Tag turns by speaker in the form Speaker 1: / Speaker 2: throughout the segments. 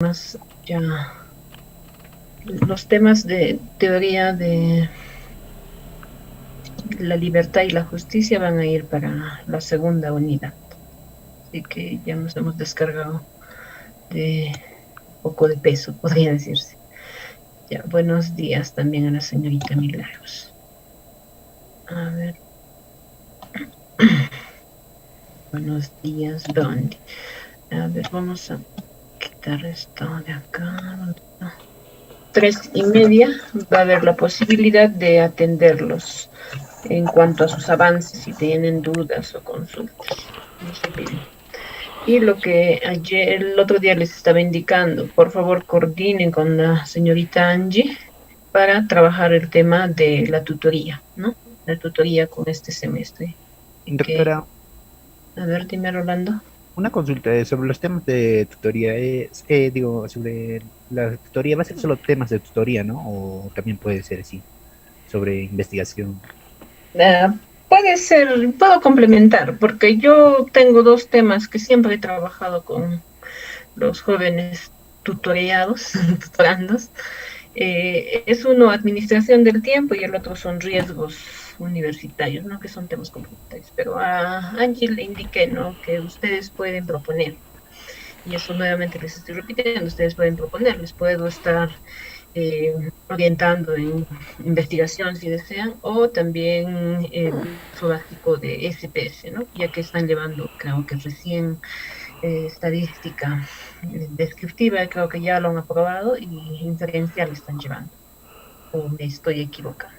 Speaker 1: Más ya los temas de teoría de la libertad y la justicia van a ir para la segunda unidad. Así que ya nos hemos descargado de un poco de peso, podría decirse. Ya, buenos días también a la señorita Milagros. A ver. Buenos días, Dondi. A ver, vamos a quitar esto de acá. 3:30 va a haber la posibilidad de atenderlos en cuanto a sus avances, si tienen dudas o consultas. Y lo que ayer, el otro día les estaba indicando, por favor coordinen con la señorita Angie para trabajar el tema de la tutoría, ¿no? La tutoría con este semestre. Y que,
Speaker 2: Doctora,
Speaker 1: a ver, dime, Rolando.
Speaker 2: una consulta sobre los temas de tutoría. Sobre la tutoría, ¿va a ser solo temas de tutoría, no? O también puede ser así, sobre investigación.
Speaker 1: Ah, puede ser, puedo complementar, porque yo tengo dos temas que siempre he trabajado con los jóvenes tutoriados, tutorandos. Es uno administración del tiempo y el otro son riesgos universitarios, ¿no? Que son temas complementarios. Pero a Angie le indiqué, ¿no? Que ustedes pueden proponer. Y eso nuevamente les estoy repitiendo, ustedes pueden proponer, les puedo estar orientando en investigación si desean, o también el curso básico de SPS, ¿no? Ya que están llevando, creo que recién estadística descriptiva, creo que ya lo han aprobado, y inferencial están llevando, o me estoy equivocando.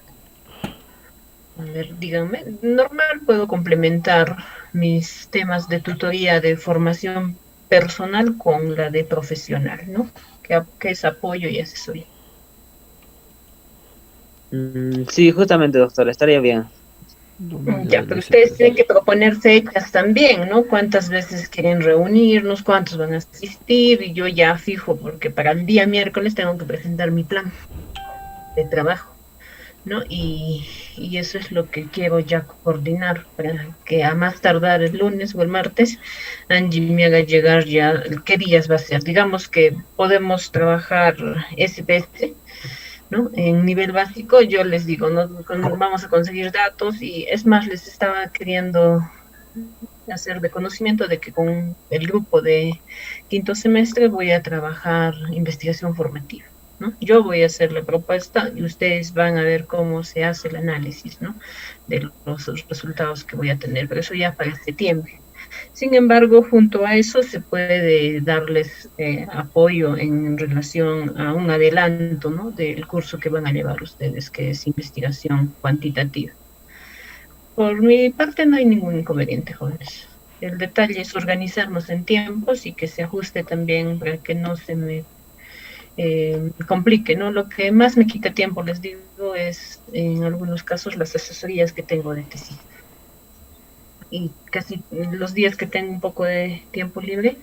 Speaker 1: A ver, díganme, normal puedo complementar mis temas de tutoría de formación personal con la de profesional, ¿no? Que es apoyo y asesoría.
Speaker 3: Sí, justamente, doctor, estaría bien.
Speaker 1: Ya,
Speaker 2: Del
Speaker 1: pero ustedes
Speaker 2: SPS.
Speaker 1: tienen que proponer fechas también, ¿no? ¿Cuántas veces quieren reunirnos? ¿Cuántos van a asistir? Y yo ya fijo, porque para el día miércoles tengo que presentar mi plan de trabajo, ¿no? Y eso es lo que quiero ya coordinar para que a más tardar el lunes o el martes, Angie me haga llegar ya qué días va a ser. Digamos que podemos trabajar SPS, ¿no? En nivel básico, yo les digo, ¿no? Vamos a conseguir datos, y es más, les estaba queriendo hacer de conocimiento de que con el grupo de quinto semestre voy a trabajar investigación formativa, ¿no? Yo voy a hacer la propuesta y ustedes van a ver cómo se hace el análisis, ¿no? De los resultados que voy a tener, pero eso ya para septiembre. Sin embargo, junto a eso se puede darles apoyo en relación a un adelanto, ¿no? Del curso que van a llevar ustedes, que es investigación cuantitativa. Por mi parte no hay ningún inconveniente, jóvenes. El detalle es organizarnos en tiempos y que se ajuste también para que no se me complique, ¿no? Lo que más me quita tiempo, les digo, es en algunos casos las asesorías que tengo de tesis. Y casi los días que tengo un poco de tiempo libre,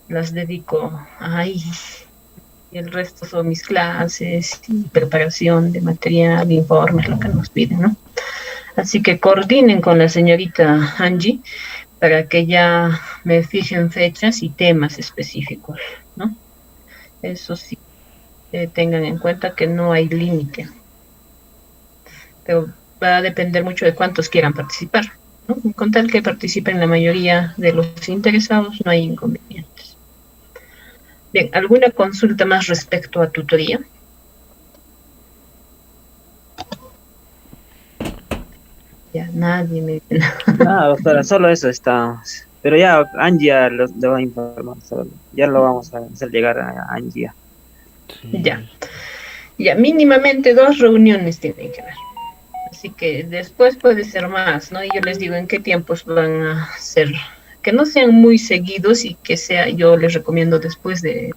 Speaker 1: las dedico ahí. Y el resto son mis clases y preparación de material, informes, lo que nos piden, ¿no? Así que coordinen con la señorita Angie para que ya me fijen fechas y temas específicos, ¿no? Eso sí, tengan en cuenta que no hay límite, pero va a depender mucho de cuántos quieran participar, ¿no? Con tal que participen la mayoría de los interesados, no hay inconvenientes. Bien, ¿alguna consulta más respecto a tutoría? Ya nadie me dice nada.
Speaker 3: Nada, doctora, solo eso está. Pero ya Angie ya le va a informar, ya lo vamos a hacer llegar a Angie.
Speaker 1: Ya,
Speaker 2: Sí.
Speaker 1: ya mínimamente 2 reuniones tienen que haber. Así que después puede ser más, ¿no? Y yo les digo en qué tiempos van a ser, que no sean muy seguidos y que sea, yo les recomiendo después de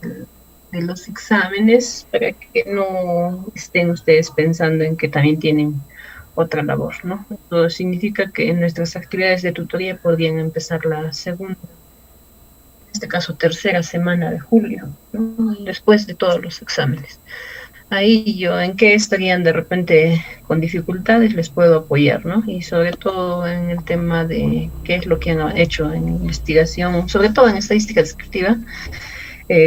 Speaker 1: los exámenes, para que no estén ustedes pensando en que también tienen otra labor, ¿no? Eso significa que nuestras actividades de tutoría podrían empezar la segunda, en este caso tercera semana de julio, ¿no? Después de todos los exámenes. Ahí yo en qué estarían de repente con dificultades les puedo apoyar, ¿no? Y sobre todo en el tema de qué es lo que han hecho en investigación, sobre todo en estadística descriptiva,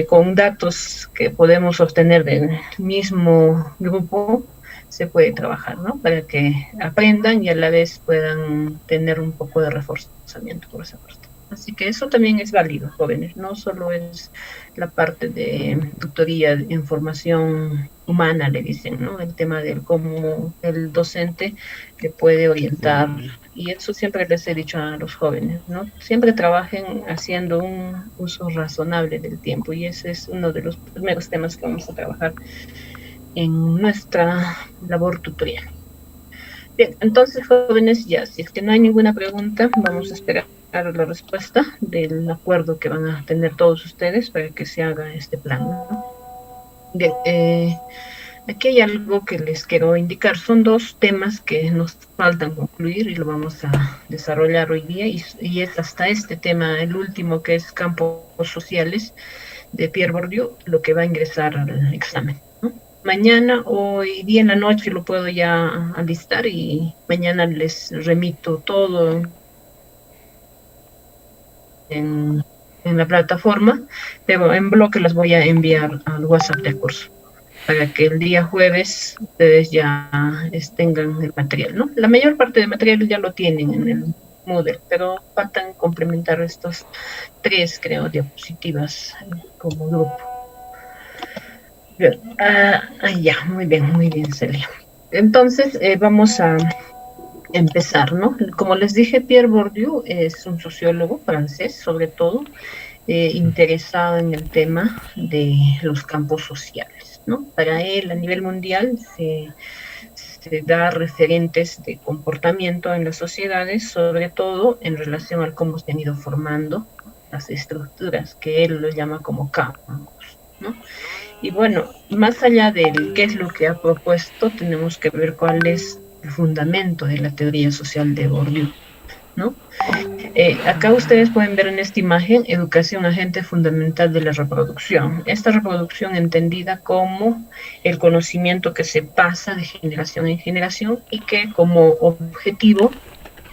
Speaker 1: con datos que podemos obtener del mismo grupo, se puede trabajar, ¿no? Para que aprendan y a la vez puedan tener un poco de reforzamiento por esa parte. Así que eso también es válido, jóvenes. No solo es la parte de tutoría en formación humana, le dicen, ¿no? El tema del cómo el docente le puede orientar. Y eso siempre les he dicho a los jóvenes, ¿no? Siempre trabajen haciendo un uso razonable del tiempo. Y ese es uno de los primeros temas que vamos a trabajar en nuestra labor tutorial. Bien, entonces, jóvenes, ya, si es que no hay ninguna pregunta, vamos a esperar la respuesta del acuerdo que van a tener todos ustedes para que se haga este plan, ¿no? Bien, aquí hay algo que les quiero indicar. Son dos temas que nos faltan concluir y lo vamos a desarrollar hoy día, y es hasta este tema, el último, que es campos sociales de Pierre Bourdieu, lo que va a ingresar al examen, ¿no? Mañana, hoy día en la noche, lo puedo ya alistar y mañana les remito todo en la plataforma, pero en bloque las voy a enviar al WhatsApp del curso para que el día jueves ustedes ya tengan el material, ¿no? La mayor parte del material ya lo tienen en el Moodle, pero faltan complementar estos 3, creo, diapositivas como grupo. Ya, muy bien, Celia. Entonces, vamos a empezar, ¿no? Como les dije, Pierre Bourdieu es un sociólogo francés, sobre todo, interesado en el tema de los campos sociales, ¿no? Para él, a nivel mundial, se da referentes de comportamiento en las sociedades, sobre todo en relación a cómo se han ido formando las estructuras, que él lo llama como campos, ¿no? Y bueno, más allá de qué es lo que ha propuesto, tenemos que ver cuál es el fundamento de la teoría social de Bourdieu, ¿no? Acá ustedes pueden ver en esta imagen educación, agente fundamental de la reproducción. Esta reproducción entendida como el conocimiento que se pasa de generación en generación y que como objetivo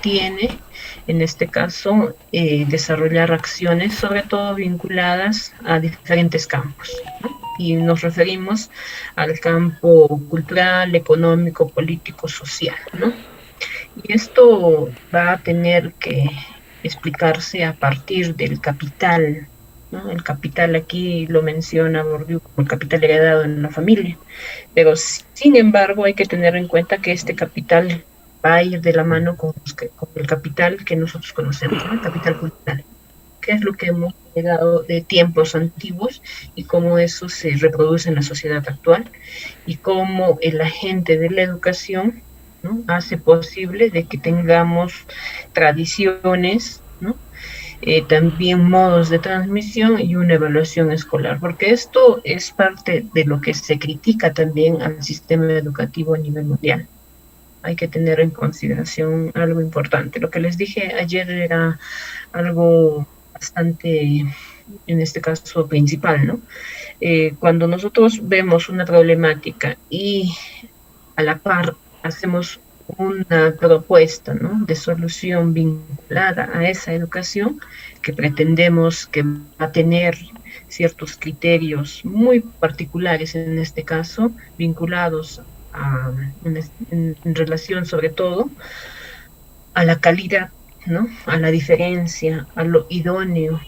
Speaker 1: tiene, en este caso, desarrollar acciones, sobre todo vinculadas a diferentes campos, ¿no? Y nos referimos al campo cultural, económico, político, social, ¿no? Y esto va a tener que explicarse a partir del capital, ¿no? El capital aquí lo menciona Bourdieu como el capital heredado en la familia, pero sin embargo hay que tener en cuenta que este capital va a ir de la mano con el capital que nosotros conocemos, ¿no? El capital cultural, que es lo que hemos heredado de tiempos antiguos y cómo eso se reproduce en la sociedad actual y cómo el agente de la educación, ¿no? Hace posible de que tengamos tradiciones, ¿no? También modos de transmisión y una evaluación escolar, porque esto es parte de lo que se critica también al sistema educativo a nivel mundial. Hay que tener en consideración algo importante. Lo que les dije ayer era algo bastante, en este caso, principal, ¿no? Cuando nosotros vemos una problemática y a la par hacemos una propuesta, ¿no?, de solución vinculada a esa educación que pretendemos que va a tener ciertos criterios muy particulares, en este caso, vinculados en relación sobre todo a la calidad, ¿no?, a la diferencia, a lo idóneo,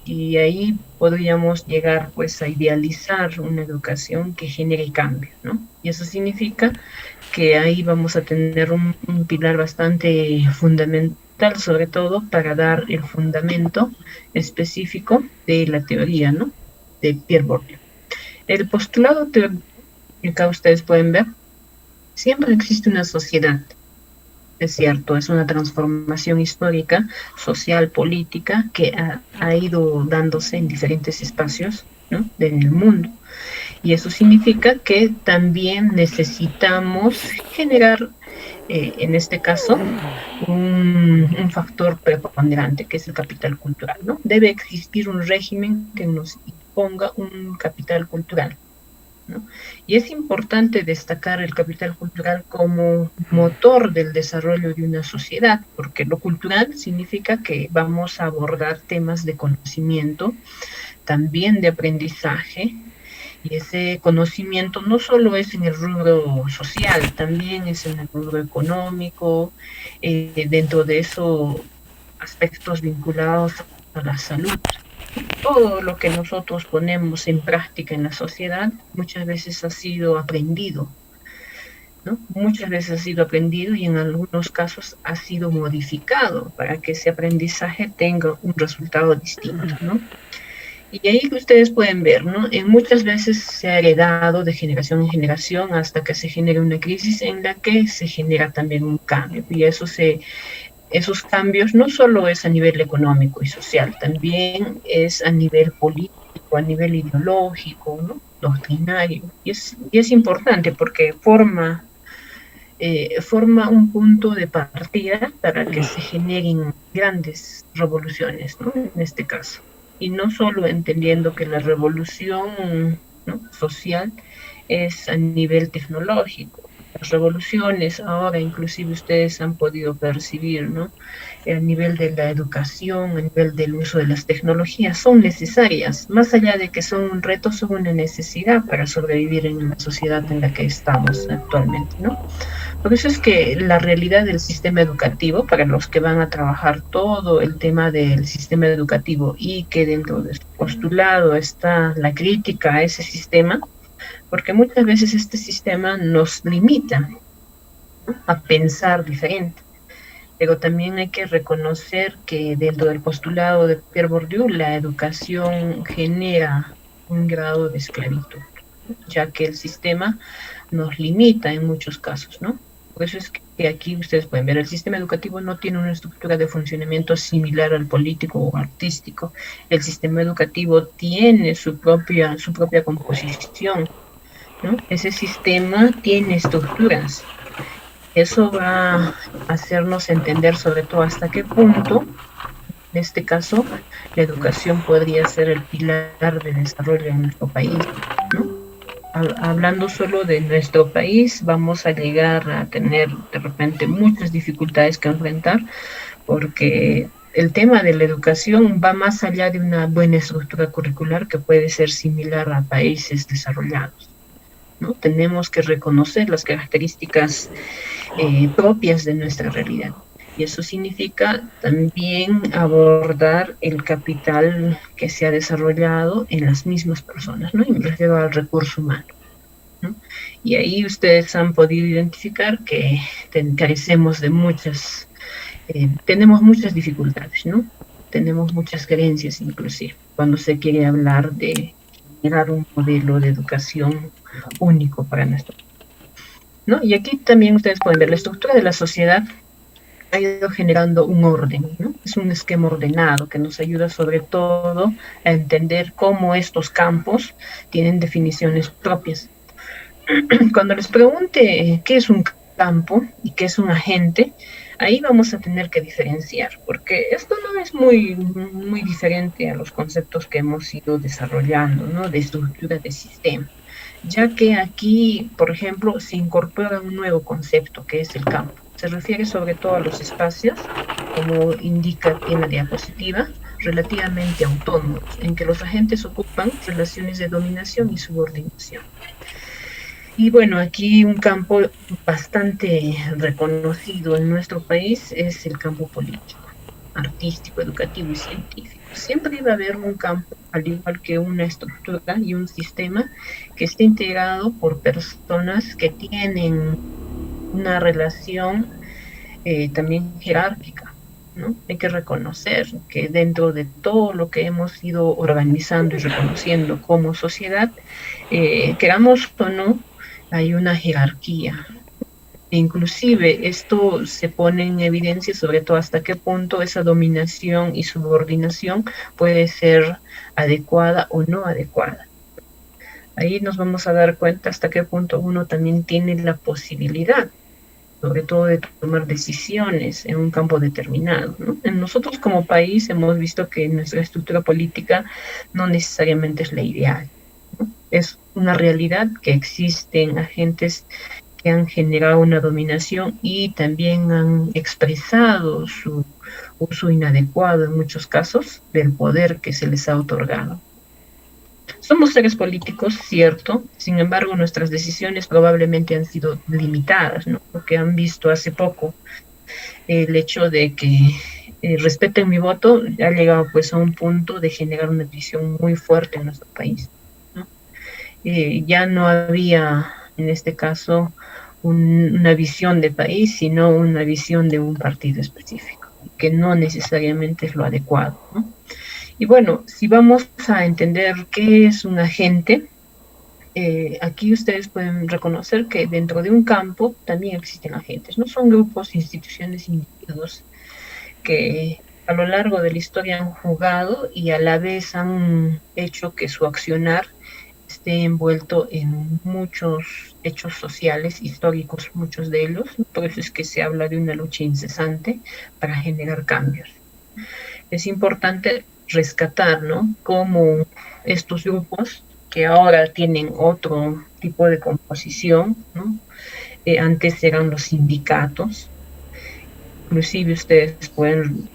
Speaker 1: y ahí podríamos llegar pues a idealizar una educación que genere cambio, ¿no? Y eso significa que ahí vamos a tener un pilar bastante fundamental, sobre todo para dar el fundamento específico de la teoría, ¿no?, de Pierre Bourdieu. El postulado teórico que acá ustedes pueden ver, siempre existe una sociedad. Es cierto, es una transformación histórica, social, política, que ha ido dándose en diferentes espacios, ¿no?, del mundo. Y eso significa que también necesitamos generar, en este caso, un factor preponderante, que es el capital cultural, ¿no? Debe existir un régimen que nos imponga un capital cultural, ¿no? Y es importante destacar el capital cultural como motor del desarrollo de una sociedad, porque lo cultural significa que vamos a abordar temas de conocimiento, también de aprendizaje, y ese conocimiento no solo es en el rubro social, también es en el rubro económico, dentro de eso aspectos vinculados a la salud. Todo lo que nosotros ponemos en práctica en la sociedad muchas veces ha sido aprendido, ¿no? Muchas veces ha sido aprendido y en algunos casos ha sido modificado para que ese aprendizaje tenga un resultado distinto, ¿no? Y ahí ustedes pueden ver, ¿no? En muchas veces se ha heredado de generación en generación hasta que se genera una crisis en la que se genera también un cambio. Y esos cambios no solo es a nivel económico y social, también es a nivel político, a nivel ideológico, ¿no? Doctrinario. Y es importante porque forma un punto de partida para que se generen grandes revoluciones, ¿no? En este caso. Y no solo entendiendo que la revolución, ¿no?, social es a nivel tecnológico. Las revoluciones ahora inclusive ustedes han podido percibir, ¿no?, a nivel de la educación, a nivel del uso de las tecnologías, son necesarias, más allá de que son un reto, son una necesidad para sobrevivir en la sociedad en la que estamos actualmente, ¿no? Por eso es que la realidad del sistema educativo, para los que van a trabajar todo el tema del sistema educativo y que dentro de su postulado está la crítica a ese sistema, porque muchas veces este sistema nos limita, ¿no?, a pensar diferente. Pero también hay que reconocer que dentro del postulado de Pierre Bourdieu, la educación genera un grado de esclavitud, ya que el sistema nos limita en muchos casos, ¿no? Por eso es que aquí ustedes pueden ver, el sistema educativo no tiene una estructura de funcionamiento similar al político o artístico. El sistema educativo tiene su propia composición, ¿no? Ese sistema tiene estructuras. Eso va a hacernos entender sobre todo hasta qué punto, en este caso, la educación podría ser el pilar de desarrollo en nuestro país, ¿no? Hablando solo de nuestro país, vamos a llegar a tener de repente muchas dificultades que enfrentar, porque el tema de la educación va más allá de una buena estructura curricular que puede ser similar a países desarrollados, ¿no? Tenemos que reconocer las características propias de nuestra realidad. Y eso significa también abordar el capital que se ha desarrollado en las mismas personas, ¿no? Y me refiero al recurso humano, ¿no? Y ahí ustedes han podido identificar que carecemos de tenemos muchas dificultades, ¿no? Tenemos muchas carencias inclusive cuando se quiere hablar de generar un modelo de educación único para nuestro país, ¿no? Y aquí también ustedes pueden ver la estructura de la sociedad ha ido generando un orden, ¿no? Es un esquema ordenado que nos ayuda sobre todo a entender cómo estos campos tienen definiciones propias. Cuando les pregunte qué es un campo y qué es un agente, ahí vamos a tener que diferenciar, porque esto no es muy diferente a los conceptos que hemos ido desarrollando, ¿no?, de estructura de sistema, ya que aquí, por ejemplo, se incorpora un nuevo concepto que es el campo. Se refiere sobre todo a los espacios, como indica aquí en la diapositiva, relativamente autónomos, en que los agentes ocupan relaciones de dominación y subordinación. Y bueno, aquí un campo bastante reconocido en nuestro país es el campo político, artístico, educativo y científico. Siempre va a haber un campo, al igual que una estructura y un sistema, que esté integrado por personas que tienen una relación también jerárquica, ¿no? Hay que reconocer que dentro de todo lo que hemos ido organizando y reconociendo como sociedad, queramos o no, hay una jerarquía. Inclusive esto se pone en evidencia sobre todo hasta qué punto esa dominación y subordinación puede ser adecuada o no adecuada. Ahí nos vamos a dar cuenta hasta qué punto uno también tiene la posibilidad, sobre todo, de tomar decisiones en un campo determinado, ¿no? Nosotros como país hemos visto que nuestra estructura política no necesariamente es la ideal, ¿no? Es una realidad que existen agentes que han generado una dominación y también han expresado su uso inadecuado en muchos casos del poder que se les ha otorgado. Somos seres políticos, cierto, sin embargo nuestras decisiones probablemente han sido limitadas, ¿no? Porque han visto hace poco el hecho de que respeten mi voto ha llegado pues a un punto de generar una división muy fuerte en nuestro país, ¿no? Ya no había, en este caso, una visión de país, sino una visión de un partido específico, que no necesariamente es lo adecuado, ¿no? Y bueno, si vamos a entender qué es un agente, aquí ustedes pueden reconocer que dentro de un campo también existen agentes, no son grupos, instituciones, individuos que a lo largo de la historia han jugado y a la vez han hecho que su accionar esté envuelto en muchos hechos sociales, históricos, muchos de ellos. Por eso es que se habla de una lucha incesante para generar cambios. Es importante rescatar, ¿no?, cómo estos grupos que ahora tienen otro tipo de composición, ¿no? Antes eran los sindicatos, inclusive ustedes pueden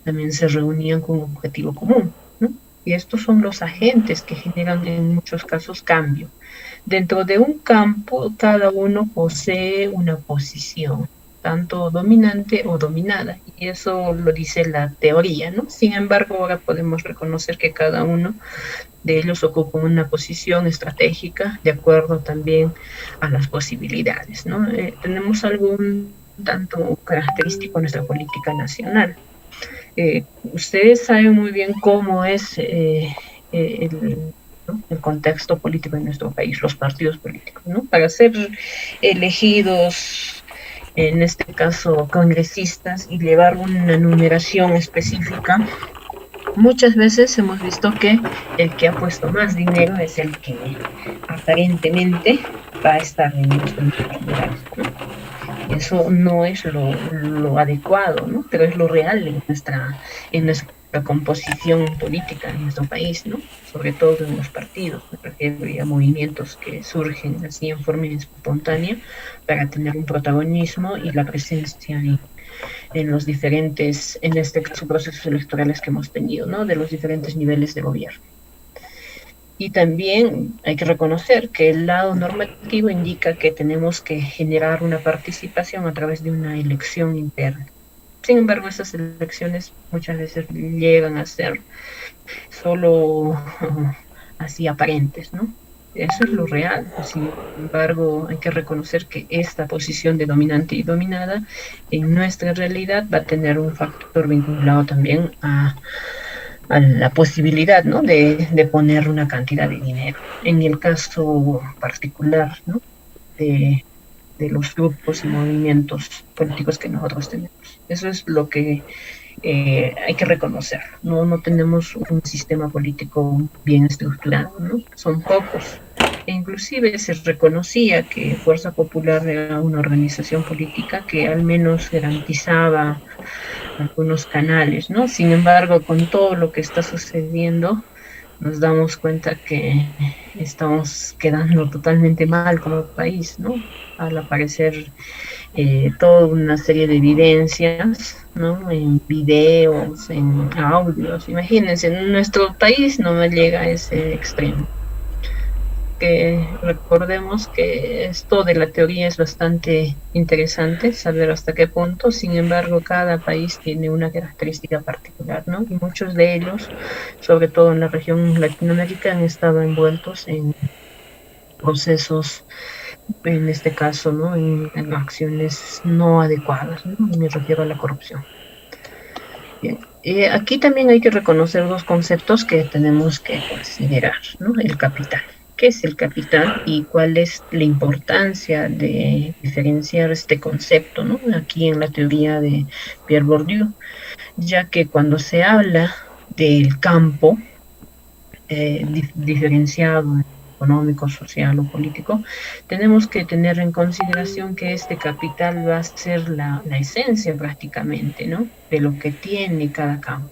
Speaker 1: también se reunían con un objetivo común, ¿no? Y estos son los agentes que generan en muchos casos cambio. Dentro de un campo, cada uno posee una posición, tanto dominante o dominada, y eso lo dice la teoría, ¿no? Sin embargo, ahora podemos reconocer que cada uno de ellos ocupa una posición estratégica de acuerdo también a las posibilidades, ¿no? Tenemos algo un tanto característico en nuestra política nacional. Ustedes saben muy bien cómo es ¿no?, el contexto político en nuestro país, los partidos políticos, ¿no? Para ser elegidos, en este caso congresistas, y llevar una numeración específica, muchas veces hemos visto que el que ha puesto más dinero es el que aparentemente va a estar en los primeros lugares, ¿no? Eso no es lo adecuado, ¿no? Pero es lo real en nuestra composición política en nuestro país, ¿no? Sobre todo en los partidos, me refiero a movimientos que surgen así en forma espontánea para tener un protagonismo y la presencia en los diferentes, en este caso, procesos electorales que hemos tenido, ¿no? De los diferentes niveles de gobierno. Y también hay que reconocer que el lado normativo indica que tenemos que generar una participación a través de una elección interna. Sin embargo, esas elecciones muchas veces llegan a ser solo así aparentes, ¿no? Eso es lo real. Sin embargo, hay que reconocer que esta posición de dominante y dominada en nuestra realidad va a tener un factor vinculado también a la posibilidad, ¿no?, de poner una cantidad de dinero. En el caso particular, ¿no?, de los grupos y movimientos políticos que nosotros tenemos. Eso es lo que hay que reconocer. No tenemos un sistema político bien estructurado, ¿no? Son pocos. E inclusive se reconocía que Fuerza Popular era una organización política que al menos garantizaba algunos canales, ¿no? Sin embargo, con todo lo que está sucediendo, nos damos cuenta que estamos quedando totalmente mal como país, ¿no? Al aparecer toda una serie de evidencias, ¿no?, en videos, en audios. Imagínense, en nuestro país no me llega a ese extremo. Que recordemos que esto de la teoría es bastante interesante, saber hasta qué punto. Sin embargo, cada país tiene una característica particular, ¿no? Y muchos de ellos, sobre todo en la región latinoamericana, han estado envueltos en procesos, en este caso, ¿no?, en acciones no adecuadas, ¿no? Me refiero a la corrupción. Bien. Aquí también hay que reconocer dos conceptos que tenemos que considerar, ¿no? El capital. ¿Qué es el capital y cuál es la importancia de diferenciar este concepto, ¿no?, aquí en la teoría de Pierre Bourdieu? Ya que cuando se habla del campo diferenciado, económico, social o político, tenemos que tener en consideración que este capital va a ser la esencia prácticamente, ¿no?, de lo que tiene cada campo.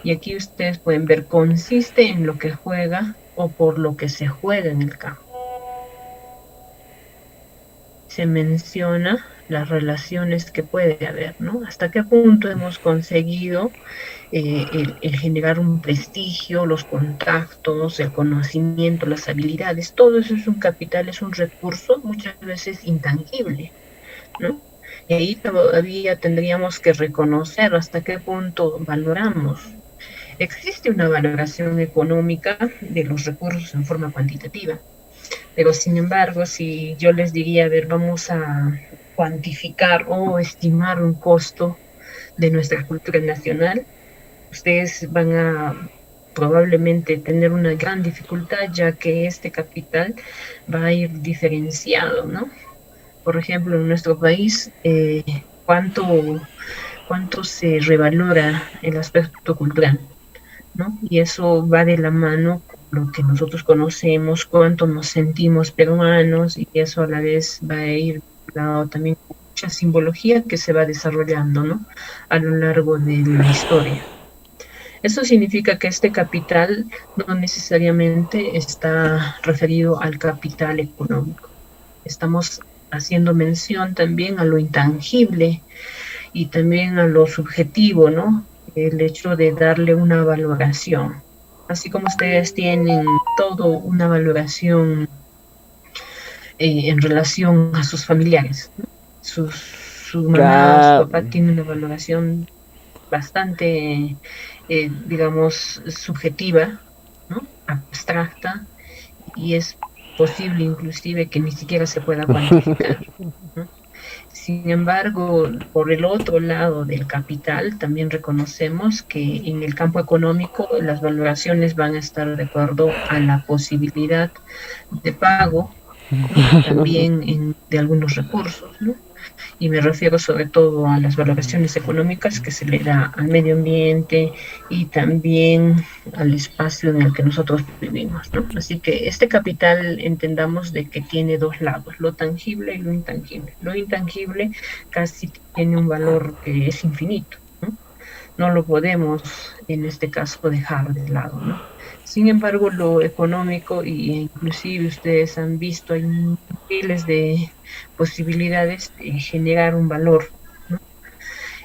Speaker 1: Y aquí ustedes pueden ver, consiste en lo que juega o por lo que se juega en el campo. Se menciona las relaciones que puede haber, ¿no? Hasta qué punto hemos conseguido el generar un prestigio, los contactos, el conocimiento, las habilidades, todo eso es un capital, es un recurso muchas veces intangible, ¿no? Y ahí todavía tendríamos que reconocer hasta qué punto valoramos. Existe una valoración económica de los recursos en forma cuantitativa, pero sin embargo, si yo les diría, a ver, vamos a cuantificar o estimar un costo de nuestra cultura nacional, ustedes van a probablemente tener una gran dificultad, ya que este capital va a ir diferenciado, ¿no? Por ejemplo, en nuestro país, ¿cuánto se revalora el aspecto cultural? ¿No? Y eso va de la mano con lo que nosotros conocemos, cuánto nos sentimos peruanos, y eso a la vez va a ir dado también con mucha simbología que se va desarrollando, ¿no? A lo largo de la historia. Eso significa que este capital no necesariamente está referido al capital económico. Estamos haciendo mención también a lo intangible y también a lo subjetivo, ¿no? El hecho de darle una valoración. Así como ustedes tienen todo una valoración en relación a sus familiares, ¿no? Su mamá o su
Speaker 4: Ca-
Speaker 1: papá tiene una valoración bastante, digamos, subjetiva, ¿no? Abstracta, y es posible inclusive que ni siquiera se pueda cuantificar, ¿no? Sin embargo, por el otro lado del capital, también reconocemos que en el campo económico las valoraciones van a estar de acuerdo a la posibilidad de pago, ¿no? También de algunos recursos, ¿no? Y me refiero sobre todo a las valoraciones económicas que se le da al medio ambiente y también al espacio en el que nosotros vivimos, ¿no? Así que este capital entendamos de que tiene dos lados, lo tangible y lo intangible. Lo intangible casi tiene un valor que es infinito, ¿no? No lo podemos en este caso dejar de lado, ¿no? Sin embargo, lo económico, y inclusive ustedes han visto, hay miles de posibilidades de generar un valor, ¿no?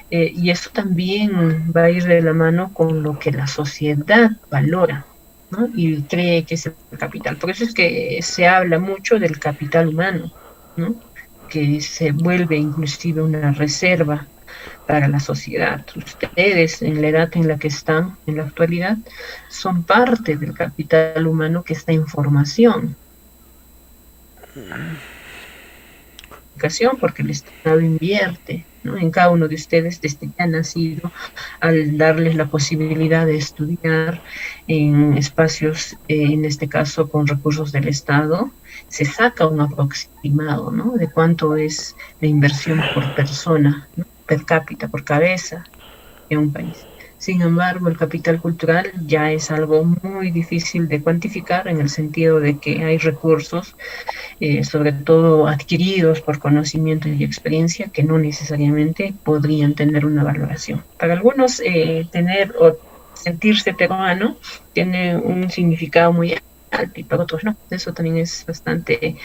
Speaker 1: Y eso también va a ir de la mano con lo que la sociedad valora, ¿no? Y cree que es el capital. Por eso es que se habla mucho del capital humano, ¿no? Que se vuelve inclusive una reserva para la sociedad. Ustedes, en la edad en la que están, en la actualidad, son parte del capital humano que está en formación, porque el Estado invierte, ¿no? En cada uno de ustedes desde que ha nacido, al darles la posibilidad de estudiar en espacios, en este caso con recursos del Estado, se saca un aproximado, ¿no? De cuánto es la inversión por persona, ¿no? Per cápita, por cabeza en un país. Sin embargo, el capital cultural ya es algo muy difícil de cuantificar, en el sentido de que hay recursos, sobre todo adquiridos por conocimiento y experiencia, que no necesariamente podrían tener una valoración. Para algunos, tener o sentirse peruano tiene un significado muy alto, y para otros no. Eso también es bastante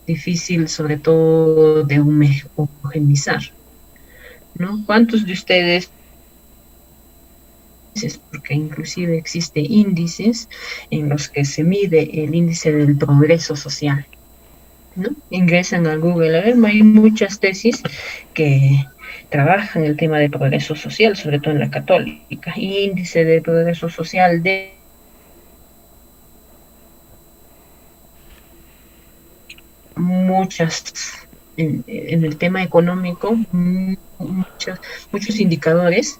Speaker 1: difícil, sobre todo de homogenizar, ¿no? ¿Cuántos de ustedes, porque inclusive existe índices en los que se mide el índice del progreso social, ¿no? Ingresan a Google, a ver, hay muchas tesis que trabajan el tema de progreso social, sobre todo en la católica, índice de progreso social de muchas, en el tema económico, muchos indicadores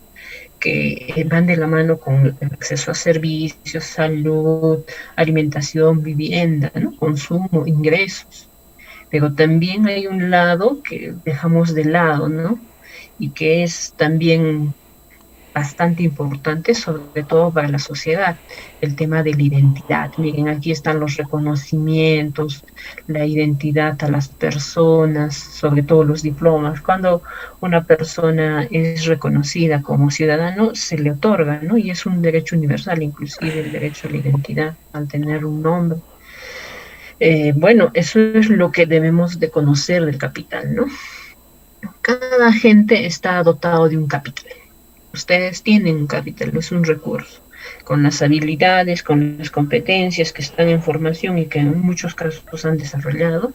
Speaker 1: que van de la mano con el acceso a servicios, salud, alimentación, vivienda, ¿no? Consumo, ingresos. Pero también hay un lado que dejamos de lado, ¿no? Y que es también bastante importante, sobre todo para la sociedad, el tema de la identidad. Miren, aquí están los reconocimientos, la identidad a las personas, sobre todo los diplomas. Cuando una persona es reconocida como ciudadano, se le otorga, ¿no? Y es un derecho universal, inclusive el derecho a la identidad, al tener un nombre. Bueno, eso es lo que debemos de conocer del capital, ¿no? cada agente está dotado de un capital. Ustedes tienen un capital, es un recurso, con las habilidades, con las competencias que están en formación y que en muchos casos han desarrollado,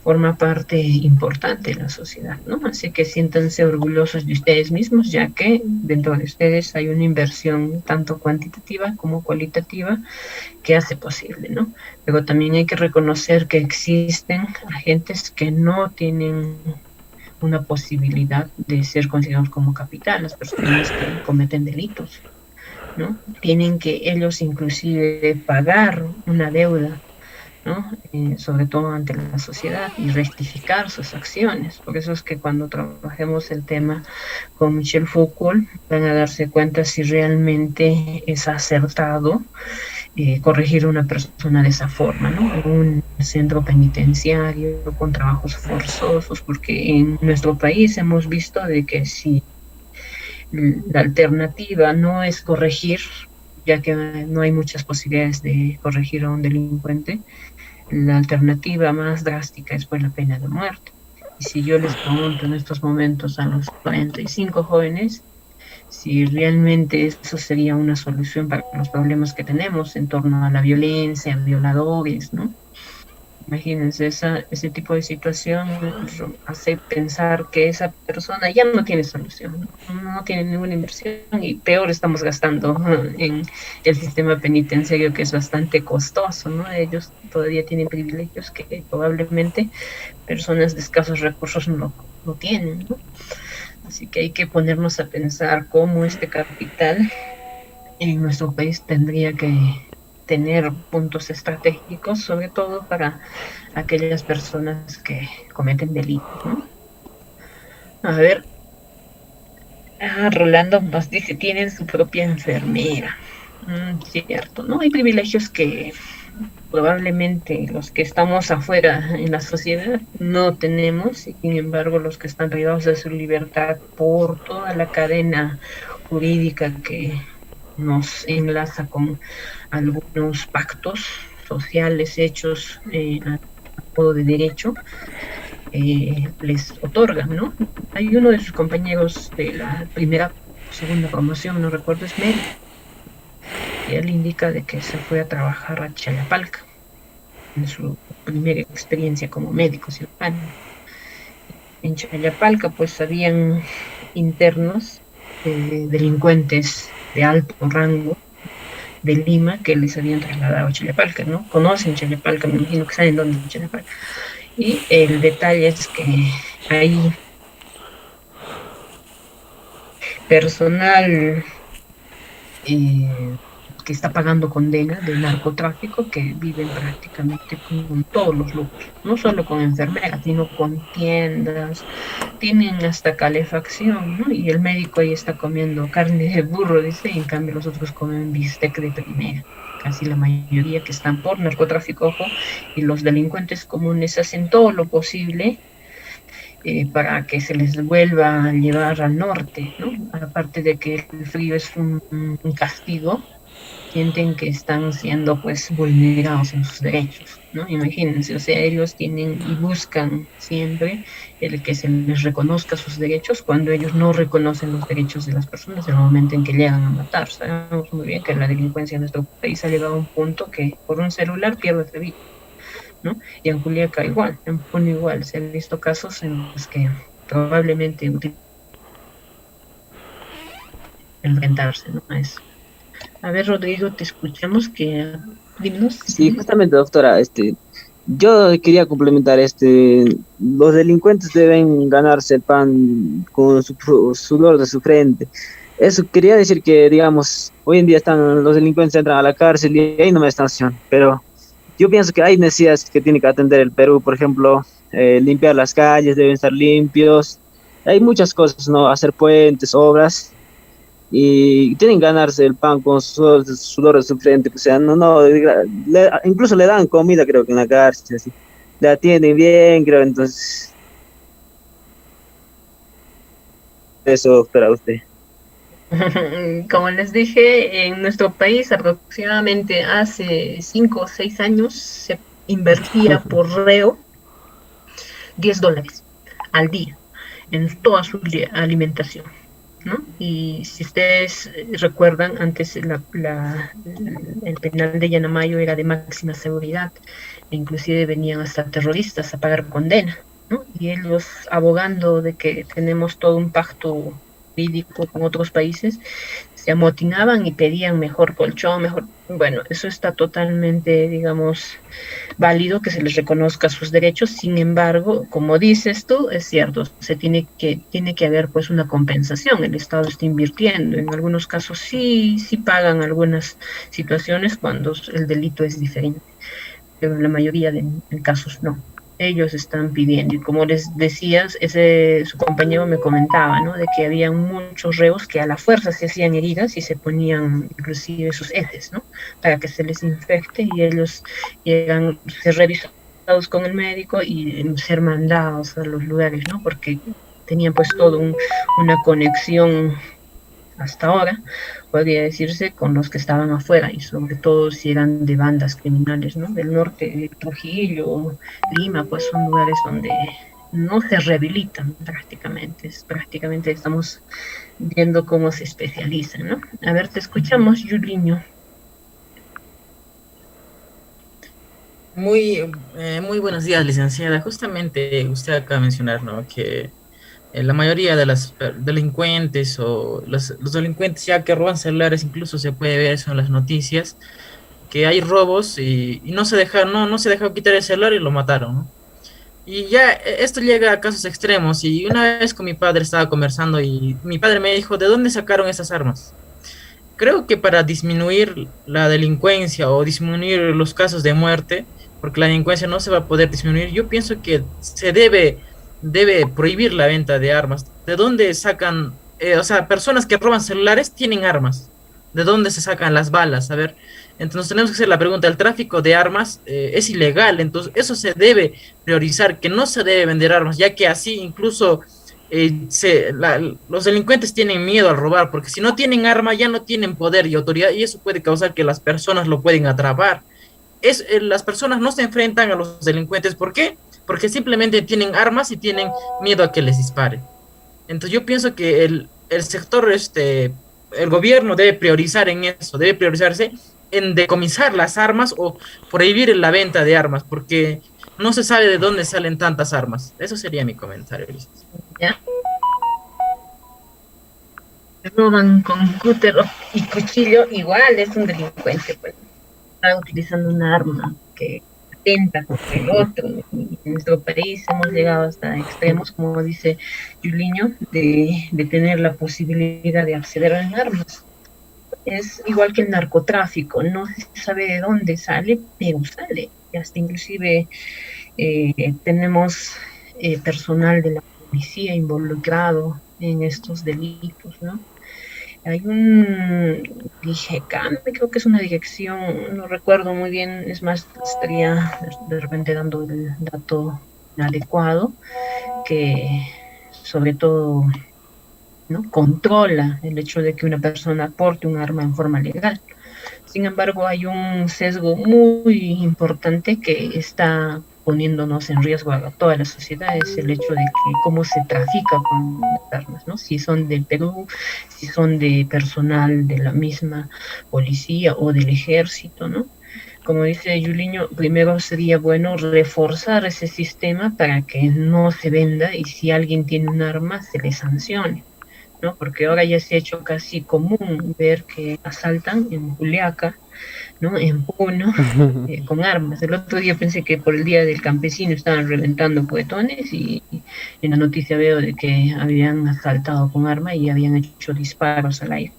Speaker 1: forma parte importante de la sociedad, ¿no? Así que siéntanse orgullosos de ustedes mismos, ya que dentro de ustedes hay una inversión tanto cuantitativa como cualitativa que hace posible, ¿no? Pero también hay que reconocer que existen agentes que no tienen una posibilidad de ser considerados como capital, las personas que cometen delitos, ¿no? Tienen que ellos inclusive pagar una deuda, ¿no? Sobre todo ante la sociedad y rectificar sus acciones. Por eso es que cuando trabajemos el tema con Michel Foucault van a darse cuenta si realmente es acertado corregir a una persona de esa forma, ¿no? En un centro penitenciario con trabajos forzosos, porque en nuestro país hemos visto de que si la alternativa no es corregir, ya que no hay muchas posibilidades de corregir a un delincuente, la alternativa más drástica es pues la pena de muerte. Y si yo les pregunto en estos momentos a los 45 jóvenes si realmente eso sería una solución para los problemas que tenemos en torno a la violencia, violadores, ¿no? Imagínense, ese tipo de situación hace pensar que esa persona ya no tiene solución, no tiene ninguna inversión y peor estamos gastando en el sistema penitenciario que es bastante costoso, ¿no? Ellos todavía tienen privilegios que probablemente personas de escasos recursos no tienen, ¿no? Así que hay que ponernos a pensar cómo este capital en nuestro país tendría que tener puntos estratégicos, sobre todo para aquellas personas que cometen delitos, ¿no? A ver, Rolando nos dice, tienen su propia enfermera. Cierto, ¿no? Hay privilegios que probablemente los que estamos afuera en la sociedad no tenemos, y sin embargo los que están privados de su libertad por toda la cadena jurídica que nos enlaza con algunos pactos sociales hechos a modo de derecho, les otorgan, ¿no? Hay uno de sus compañeros de la primera o segunda promoción, no recuerdo, es médico, y él indica de que se fue a trabajar a Chayapalca en su primera experiencia como médico cirujano. En Chayapalca pues habían internos, delincuentes de alto rango de Lima que les habían trasladado a Chayapalca, ¿no? Conocen Chayapalca, me imagino que saben dónde es Chayapalca. Y el detalle es que hay personal que está pagando condena de narcotráfico que viven prácticamente con todos los lujos, no solo con enfermeras, sino con tiendas, tienen hasta calefacción, ¿no? Y el médico ahí está comiendo carne de burro, dice, y en cambio los otros comen bistec de primera. Casi la mayoría que están por narcotráfico, ojo, y los delincuentes comunes hacen todo lo posible para que se les vuelva a llevar al norte, ¿no? Aparte de que el frío es un castigo, sienten que están siendo pues vulnerados en sus derechos, ¿no? Imagínense, o sea, ellos tienen y buscan siempre el que se les reconozca sus derechos cuando ellos no reconocen los derechos de las personas en el momento en que llegan a matar. Sabemos muy bien que la delincuencia en nuestro país ha llegado a un punto que por un celular pierde la vida, ¿no? Y en Juliaca igual, en Puno igual, se han visto casos en los que probablemente enfrentarse, ¿no? A eso. A ver, Rodrigo, te escuchamos, que dinos.
Speaker 3: Sí, justamente, doctora, yo quería complementar, los delincuentes deben ganarse el pan con su sudor de su frente. Eso quería decir que, digamos, hoy en día los delincuentes entran a la cárcel y hay una estación, pero yo pienso que hay necesidades que tiene que atender el Perú, por ejemplo, limpiar las calles, deben estar limpios, hay muchas cosas, ¿no? Hacer puentes, obras, y tienen que ganarse el pan con sudor de su frente, o sea, incluso le dan comida, creo que en la cárcel, así. Le atienden bien, creo, entonces, eso para usted.
Speaker 1: Como les dije, en nuestro país aproximadamente hace 5 o 6 años se invertía por reo $10 al día. en toda su alimentación, ¿no? Y si ustedes recuerdan, antes el penal de Yanamayo era de máxima seguridad, e inclusive venían hasta terroristas a pagar condena, ¿no? Y ellos abogando de que tenemos todo un pacto jurídico con otros países, se amotinaban y pedían mejor colchón, mejor... Bueno, eso está totalmente, digamos, válido que se les reconozca sus derechos. Sin embargo, como dices tú, es cierto, tiene que haber pues una compensación. El Estado está invirtiendo. En algunos casos sí pagan algunas situaciones cuando el delito es diferente, pero en la mayoría de casos no. Ellos están pidiendo, y como les decías, su compañero me comentaba, ¿no? De que había muchos reos que a la fuerza se hacían heridas y se ponían inclusive sus heces, ¿no? Para que se les infecte, y ellos llegan a ser revisados con el médico y ser mandados a los lugares, ¿no? Porque tenían pues todo una conexión hasta ahora, podría decirse, con los que estaban afuera, y sobre todo si eran de bandas criminales, ¿no? Del norte, Trujillo, Lima, pues son lugares donde no se rehabilitan prácticamente estamos viendo cómo se especializan, ¿no? A ver, te escuchamos, Yuliño.
Speaker 4: Muy buenos días, licenciada. Justamente usted acaba de mencionar, ¿no? Que la mayoría de los delincuentes o los delincuentes ya que roban celulares, incluso se puede ver eso en las noticias, que hay robos y no se dejaron, no se dejó quitar el celular y lo mataron, ¿no? Y ya esto llega a casos extremos. Y una vez con mi padre estaba conversando y mi padre me dijo, ¿de dónde sacaron esas armas? Creo que para disminuir la delincuencia o disminuir los casos de muerte, porque la delincuencia no se va a poder disminuir, yo pienso que se debe prohibir la venta de armas. ¿De dónde sacan, o sea, personas que roban celulares tienen armas? ¿De dónde se sacan las balas? A ver, entonces tenemos que hacer la pregunta, ¿el tráfico de armas es ilegal? Entonces eso se debe priorizar, que no se debe vender armas, ya que así incluso los delincuentes tienen miedo al robar, porque si no tienen arma ya no tienen poder y autoridad, y eso puede causar que las personas lo pueden atrapar. Las personas no se enfrentan a los delincuentes. ¿Por qué? Porque simplemente tienen armas y tienen miedo a que les dispare. Entonces yo pienso que el sector, el gobierno debe priorizar en eso, debe priorizarse en decomisar las armas o prohibir la venta de armas, porque no se sabe de dónde salen tantas armas. Eso sería mi comentario, Luis.
Speaker 1: ¿Ya? Roban con cútero y cuchillo, igual es un delincuente, pues está utilizando una arma que atenta contra el otro. En nuestro país hemos llegado hasta extremos, como dice Yuliño, de tener la posibilidad de acceder a las armas. Es igual que el narcotráfico, no se sabe de dónde sale, pero sale. Y hasta inclusive tenemos personal de la policía involucrado en estos delitos, ¿no? Hay un DGCAM, creo que es una dirección, no recuerdo muy bien, es más, estaría de repente dando el dato adecuado, que sobre todo, ¿no?, controla el hecho de que una persona porte un arma en forma legal. Sin embargo, hay un sesgo muy importante que está poniéndonos en riesgo a toda la sociedad, es el hecho de que cómo se trafica con las armas, ¿no? Si son del Perú, si son de personal de la misma policía o del ejército, ¿no? Como dice Yuliño, primero sería bueno reforzar ese sistema para que no se venda, y si alguien tiene un arma se le sancione, ¿no? Porque ahora ya se ha hecho casi común ver que asaltan en Juliaca, ¿no?, en Puno, con armas. El otro día pensé que por el Día del Campesino estaban reventando puetones, y en la noticia veo de que habían asaltado con arma y habían hecho disparos al aire.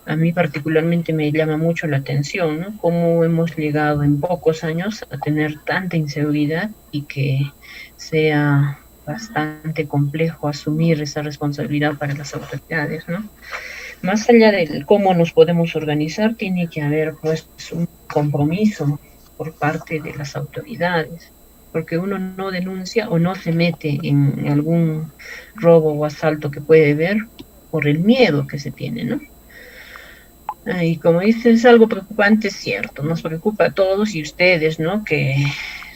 Speaker 1: A mí particularmente me llama mucho la atención, ¿no?, cómo hemos llegado en pocos años a tener tanta inseguridad y que sea bastante complejo asumir esa responsabilidad para las autoridades, ¿no? Más allá de cómo nos podemos organizar, tiene que haber pues un compromiso por parte de las autoridades, porque uno no denuncia o no se mete en algún robo o asalto que puede ver por el miedo que se tiene, ¿no? Y como dices, es algo preocupante, es cierto, nos preocupa a todos y ustedes, ¿no?, que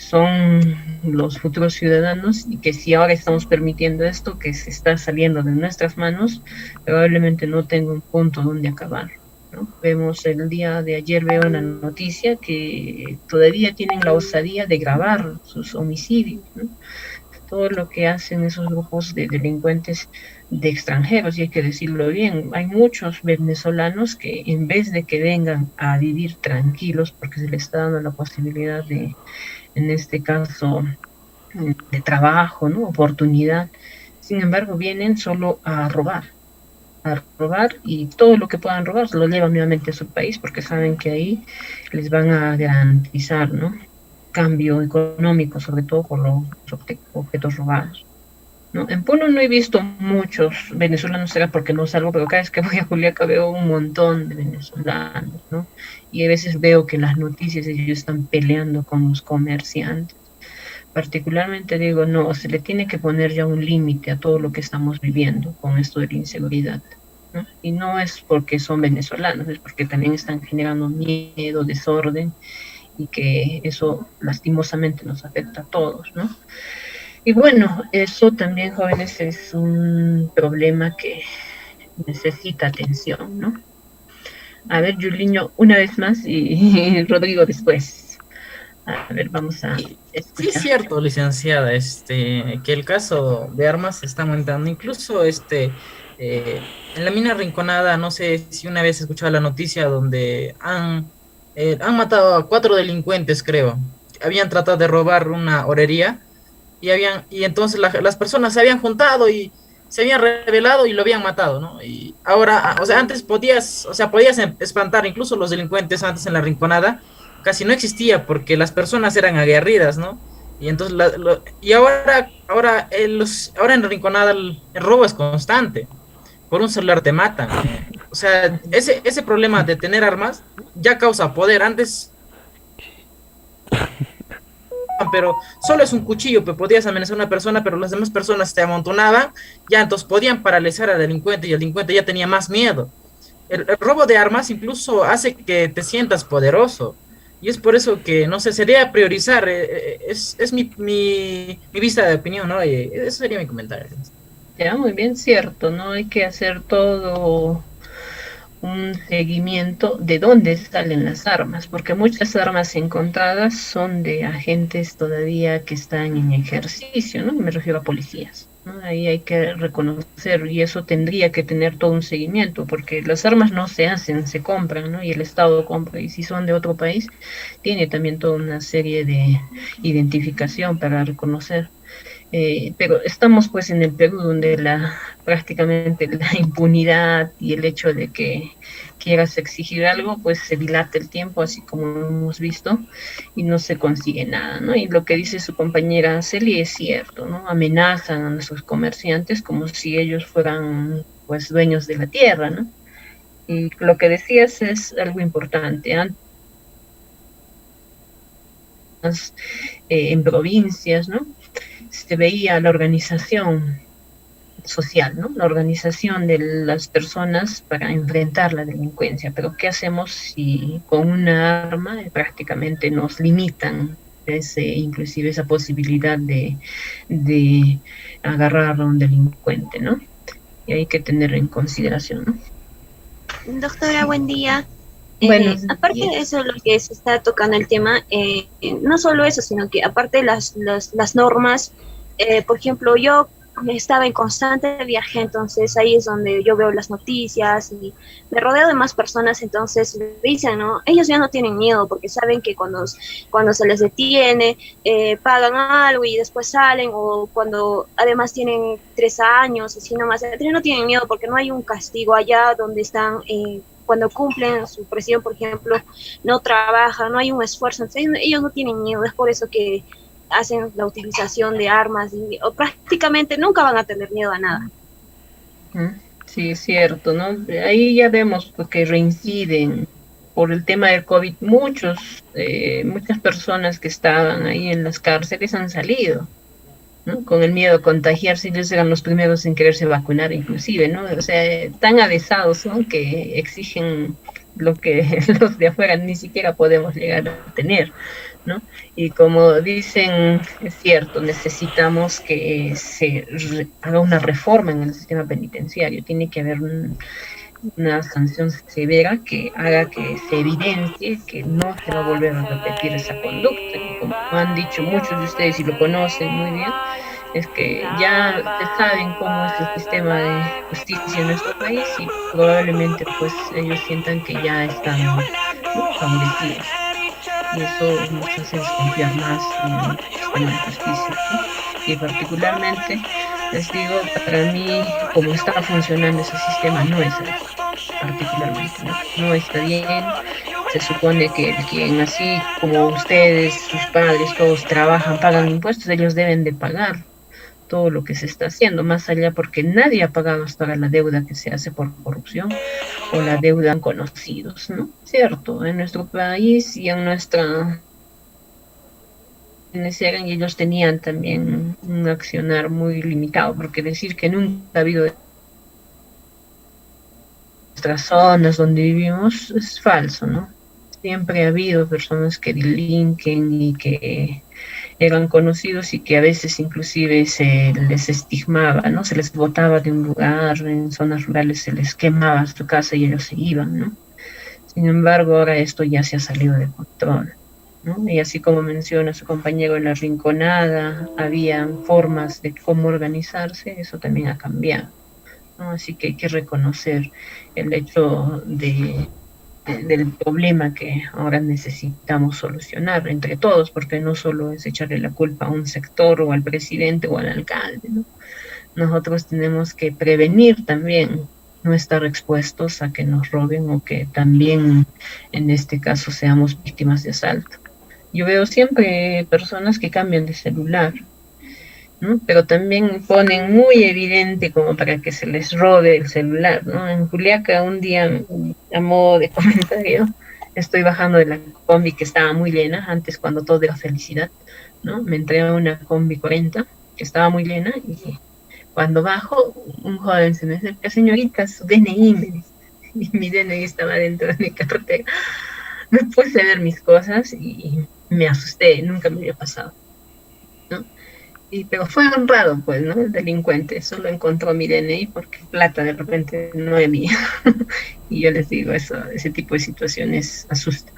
Speaker 1: son los futuros ciudadanos y que si ahora estamos permitiendo esto que se está saliendo de nuestras manos, probablemente no tenga un punto donde acabar, ¿no? Vemos el día de ayer, veo una noticia que todavía tienen la osadía de grabar sus homicidios, ¿no? Todo lo que hacen esos grupos de delincuentes de extranjeros, y hay que decirlo bien, hay muchos venezolanos que en vez de que vengan a vivir tranquilos, porque se les está dando la posibilidad de, en este caso, de trabajo, ¿no? Oportunidad, sin embargo, vienen solo a robar y todo lo que puedan robar se lo llevan nuevamente a su país porque saben que ahí les van a garantizar, ¿no? Cambio económico, sobre todo por los objetos robados, ¿no? En Puno no he visto muchos venezolanos, será porque no salgo, pero cada vez que voy a Juliaca veo un montón de venezolanos, ¿no? Y a veces veo que en las noticias ellos están peleando con los comerciantes. Particularmente digo, no, se le tiene que poner ya un límite a todo lo que estamos viviendo con esto de la inseguridad, ¿no? Y no es porque son venezolanos, es porque también están generando miedo, desorden, y que eso lastimosamente nos afecta a todos, ¿no? Y bueno, eso también, jóvenes, es un problema que necesita atención, ¿no? A ver, Juliño, una vez más y Rodrigo después. A ver, vamos a
Speaker 4: Sí, es
Speaker 1: escuchar.
Speaker 4: cierto, licenciada, que el caso de armas se está aumentando. Incluso en la mina Rinconada, no sé si una vez escuchado la noticia donde han matado a 4 delincuentes, creo. Habían tratado de robar una orería y entonces las personas se habían juntado y se habían rebelado y lo habían matado, ¿no? Y ahora, o sea, antes podías espantar incluso los delincuentes antes en la Rinconada, casi no existía porque las personas eran aguerridas, ¿no? Y entonces, ahora en Rinconada el robo es constante. Por un celular te matan. O sea, ese problema de tener armas ya causa poder. Antes, pero solo es un cuchillo, pues podías amenazar a una persona, pero las demás personas te amontonaban, ya entonces podían paralizar al delincuente y el delincuente ya tenía más miedo. El robo de armas incluso hace que te sientas poderoso. Y es por eso que, no sé, sería priorizar, es mi vista de opinión, ¿no? Eso sería mi comentario.
Speaker 1: Ya, muy bien, cierto, ¿no? Hay que hacer todo un seguimiento de dónde salen las armas, porque muchas armas encontradas son de agentes todavía que están en ejercicio, ¿no? Me refiero a policías, ¿no? Ahí hay que reconocer y eso tendría que tener todo un seguimiento, porque las armas no se hacen, se compran, ¿no? Y el Estado compra, y si son de otro país, tiene también toda una serie de identificación para reconocer. Pero estamos pues en el Perú donde prácticamente la impunidad y el hecho de que quieras exigir algo pues se dilata el tiempo así como hemos visto y no se consigue nada, ¿no? Y lo que dice su compañera Celia es cierto, ¿no? Amenazan a nuestros comerciantes como si ellos fueran pues dueños de la tierra, ¿no? Y lo que decías es algo importante. Antes, en provincias, ¿no? Se veía la organización social, ¿no? La organización de las personas para enfrentar la delincuencia. Pero ¿qué hacemos si con una arma prácticamente nos limitan inclusive esa posibilidad de agarrar a un delincuente, ¿no? Y hay que tener en consideración, ¿no?
Speaker 5: Doctora, buen día.
Speaker 1: Bueno,
Speaker 5: Aparte de eso, lo que se está tocando el tema, no solo eso, sino que aparte de las normas, por ejemplo, yo estaba en constante viaje, entonces ahí es donde yo veo las noticias y me rodeo de más personas, entonces me dicen, ¿no? Ellos ya no tienen miedo porque saben que cuando se les detiene, pagan algo y después salen, o cuando además tienen 3 años, así nomás, no tienen miedo porque no hay un castigo allá donde están. Cuando cumplen su presión, por ejemplo, no trabajan, no hay un esfuerzo, entonces ellos no tienen miedo, es por eso que hacen la utilización de armas o prácticamente nunca van a tener miedo a nada.
Speaker 1: Sí, es cierto, ¿no? Ahí ya vemos pues, que reinciden por el tema del COVID. Muchas personas que estaban ahí en las cárceles han salido, ¿no? Con el miedo a contagiarse, ellos eran los primeros en quererse vacunar inclusive, ¿no? O sea, tan avesados son que exigen lo que los de afuera ni siquiera podemos llegar a tener, ¿no? Y como dicen, es cierto, necesitamos que se haga una reforma en el sistema penitenciario, tiene que haber una sanción severa que haga que se evidencie que no se va a volver a repetir esa conducta. Y como han dicho muchos de ustedes y lo conocen muy bien, es que ya se saben cómo es el sistema de justicia en nuestro país y probablemente pues ellos sientan que ya están, ¿no?, favorecidos. Y eso nos hace desconfiar más en el sistema de justicia, ¿no? Y particularmente, les digo, para mí, como está funcionando ese sistema, no es así, particularmente, ¿no? No está bien. Se supone que quien, así como ustedes, sus padres, todos trabajan, pagan impuestos, ellos deben de pagar todo lo que se está haciendo, más allá porque nadie ha pagado hasta ahora la deuda que se hace por corrupción o la deuda en conocidos, ¿no? Cierto, en nuestro país y en nuestra y ellos tenían también un accionar muy limitado, porque decir que nunca ha habido nuestras zonas donde vivimos es falso, ¿no? Siempre ha habido personas que delinquen y que eran conocidos y que a veces inclusive se les estigmaba, ¿no? Se les botaba de un lugar, en zonas rurales se les quemaba su casa y ellos se iban, ¿no? Sin embargo, ahora esto ya se ha salido de control, ¿no? Y así como menciona su compañero en la Rinconada, habían formas de cómo organizarse, eso también ha cambiado, ¿no? Así que hay que reconocer el hecho del problema que ahora necesitamos solucionar entre todos, porque no solo es echarle la culpa a un sector o al presidente o al alcalde, ¿no? Nosotros tenemos que prevenir también, no estar expuestos a que nos roben o que también en este caso seamos víctimas de asalto. Yo veo siempre personas que cambian de celular, ¿no? Pero también ponen muy evidente como para que se les robe el celular, ¿no? En Juliaca un día, a modo de comentario, estoy bajando de la combi que estaba muy llena, antes cuando todo era felicidad, ¿no? Me entré a una combi 40 que estaba muy llena y cuando bajo, un joven se me acerca: señorita, su DNI, me dice. Y mi DNI estaba dentro de mi cartera. Me puse a ver mis cosas y me asusté, nunca me había pasado, ¿no? Pero fue honrado, pues, ¿no? El delincuente solo encontró mi DNI porque plata de repente no había. Y yo les digo, ese tipo de situaciones asusta.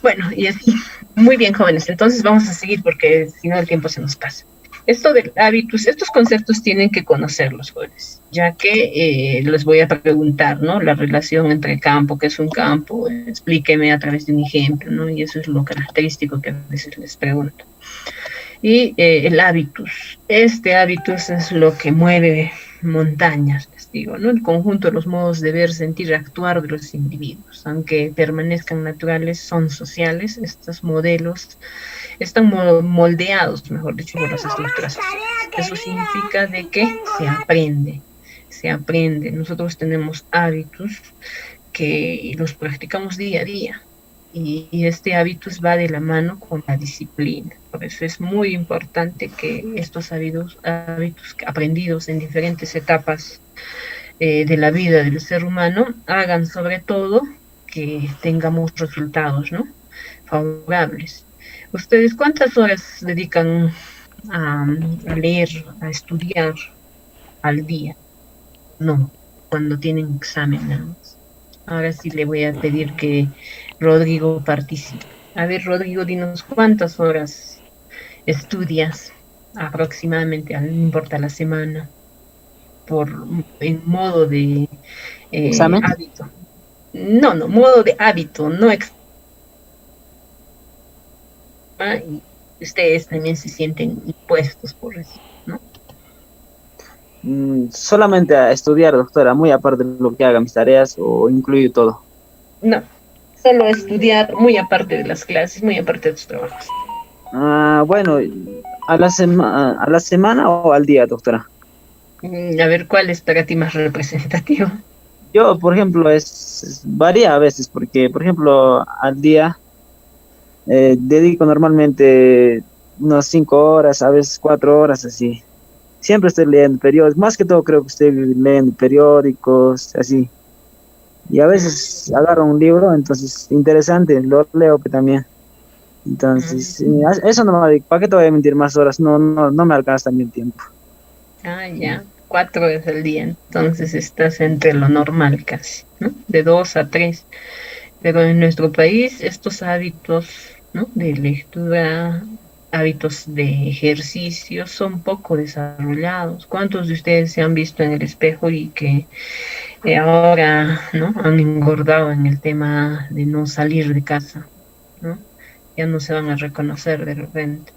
Speaker 1: Bueno, y así, muy bien, jóvenes, entonces vamos a seguir porque si no el tiempo se nos pasa. Esto del hábitus, estos conceptos tienen que conocerlos, jóvenes, ya que les voy a preguntar, ¿no? La relación entre campo, ¿qué es un campo? Explíqueme a través de un ejemplo, ¿no? Y eso es lo característico que a veces les pregunto. Y el hábitus, este hábitus es lo que mueve montañas, les digo, ¿no? El conjunto de los modos de ver, sentir, actuar de los individuos, aunque permanezcan naturales, son sociales. Estos modelos están moldeados, mejor dicho, por las estructuras sociales. Eso significa de que se aprende. Nosotros tenemos hábitos que los practicamos día a día. Y este hábitus va de la mano con la disciplina. Por eso es muy importante que estos hábitos aprendidos en diferentes etapas de la vida del ser humano hagan sobre todo que tengamos resultados, ¿no?, favorables. ¿Ustedes cuántas horas dedican a leer, a estudiar al día? No, cuando tienen examen nada más. Ahora sí le voy a pedir que Rodrigo participe. A ver, Rodrigo, dinos cuántas horas estudias aproximadamente, no importa la semana, en modo de
Speaker 3: ¿Examen?
Speaker 1: hábito. No, modo de hábito, no y ustedes también se sienten impuestos por eso, ¿no?
Speaker 3: Solamente a estudiar, doctora, muy aparte de lo que haga mis tareas, o incluye todo.
Speaker 1: No, solo estudiar, muy aparte de las clases, muy aparte de tus trabajos.
Speaker 3: Bueno, a la semana o al día, doctora.
Speaker 1: A ver, ¿cuál es para ti más representativo?
Speaker 3: Yo, por ejemplo, varía a veces, porque, por ejemplo, al día dedico normalmente unas 5 horas, a veces 4 horas, así. Siempre estoy leyendo periódicos, más que todo creo que estoy leyendo periódicos, así. Y a veces agarro un libro, entonces interesante, lo leo también. Entonces, eso no me, ¿para qué te voy a mentir más horas? No me alcanza ni el tiempo.
Speaker 1: Ya, 4 horas al día, entonces estás entre lo normal casi, ¿no? De 2 a 3. Pero en nuestro país estos hábitos, ¿no? De lectura, hábitos de ejercicio son poco desarrollados. ¿Cuántos de ustedes se han visto en el espejo y que ahora, ¿no? Han engordado en el tema de no salir de casa, ¿no? Ya no se van a reconocer de repente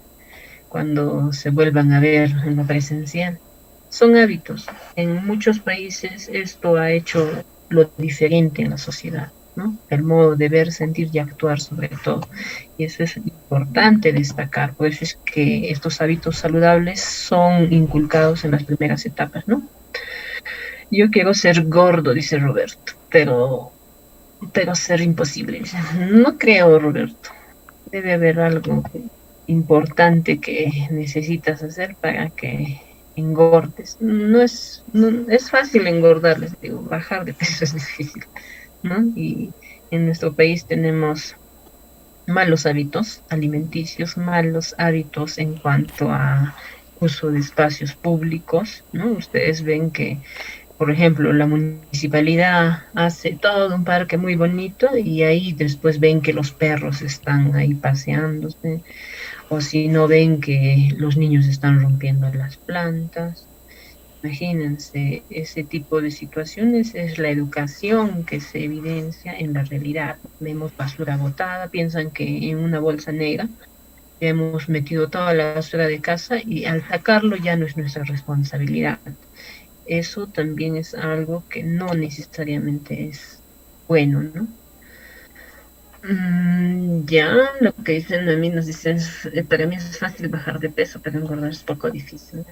Speaker 1: cuando se vuelvan a ver en lo presencial. Son hábitos. En muchos países esto ha hecho lo diferente en la sociedad, ¿no? El modo de ver, sentir y actuar sobre todo. Y eso es importante destacar. Por eso es que estos hábitos saludables son inculcados en las primeras etapas, ¿no? Yo quiero ser gordo, dice Roberto, pero ser imposible. No creo, Roberto. Debe haber algo importante que necesitas hacer para que engordes. No es fácil engordar, les digo, bajar de peso es difícil, ¿no? Y en nuestro país tenemos malos hábitos alimenticios, malos hábitos en cuanto a uso de espacios públicos, ¿no? Ustedes ven que, por ejemplo, la municipalidad hace todo un parque muy bonito y ahí después ven que los perros están ahí paseándose, o si no ven que los niños están rompiendo las plantas. Imagínense, ese tipo de situaciones es la educación que se evidencia en la realidad. Vemos basura botada, piensan que en una bolsa negra ya hemos metido toda la basura de casa y al sacarlo ya no es nuestra responsabilidad. Eso también es algo que no necesariamente es bueno, ¿no? Ya, lo que dicen a mí nos dicen, para mí es fácil bajar de peso, pero engordar es poco difícil.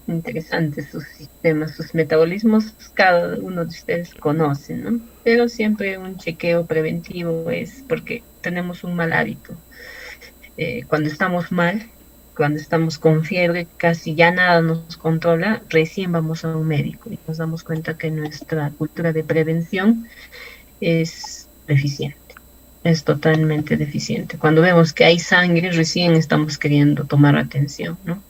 Speaker 1: Interesante sus sistemas, sus metabolismos, cada uno de ustedes conoce, ¿no? Pero siempre un chequeo preventivo es porque tenemos un mal hábito. Cuando estamos mal, cuando estamos con fiebre, casi ya nada nos controla, recién vamos a un médico y nos damos cuenta que nuestra cultura de prevención es deficiente. Es totalmente deficiente. Cuando vemos que hay sangre, recién estamos queriendo tomar atención, ¿no?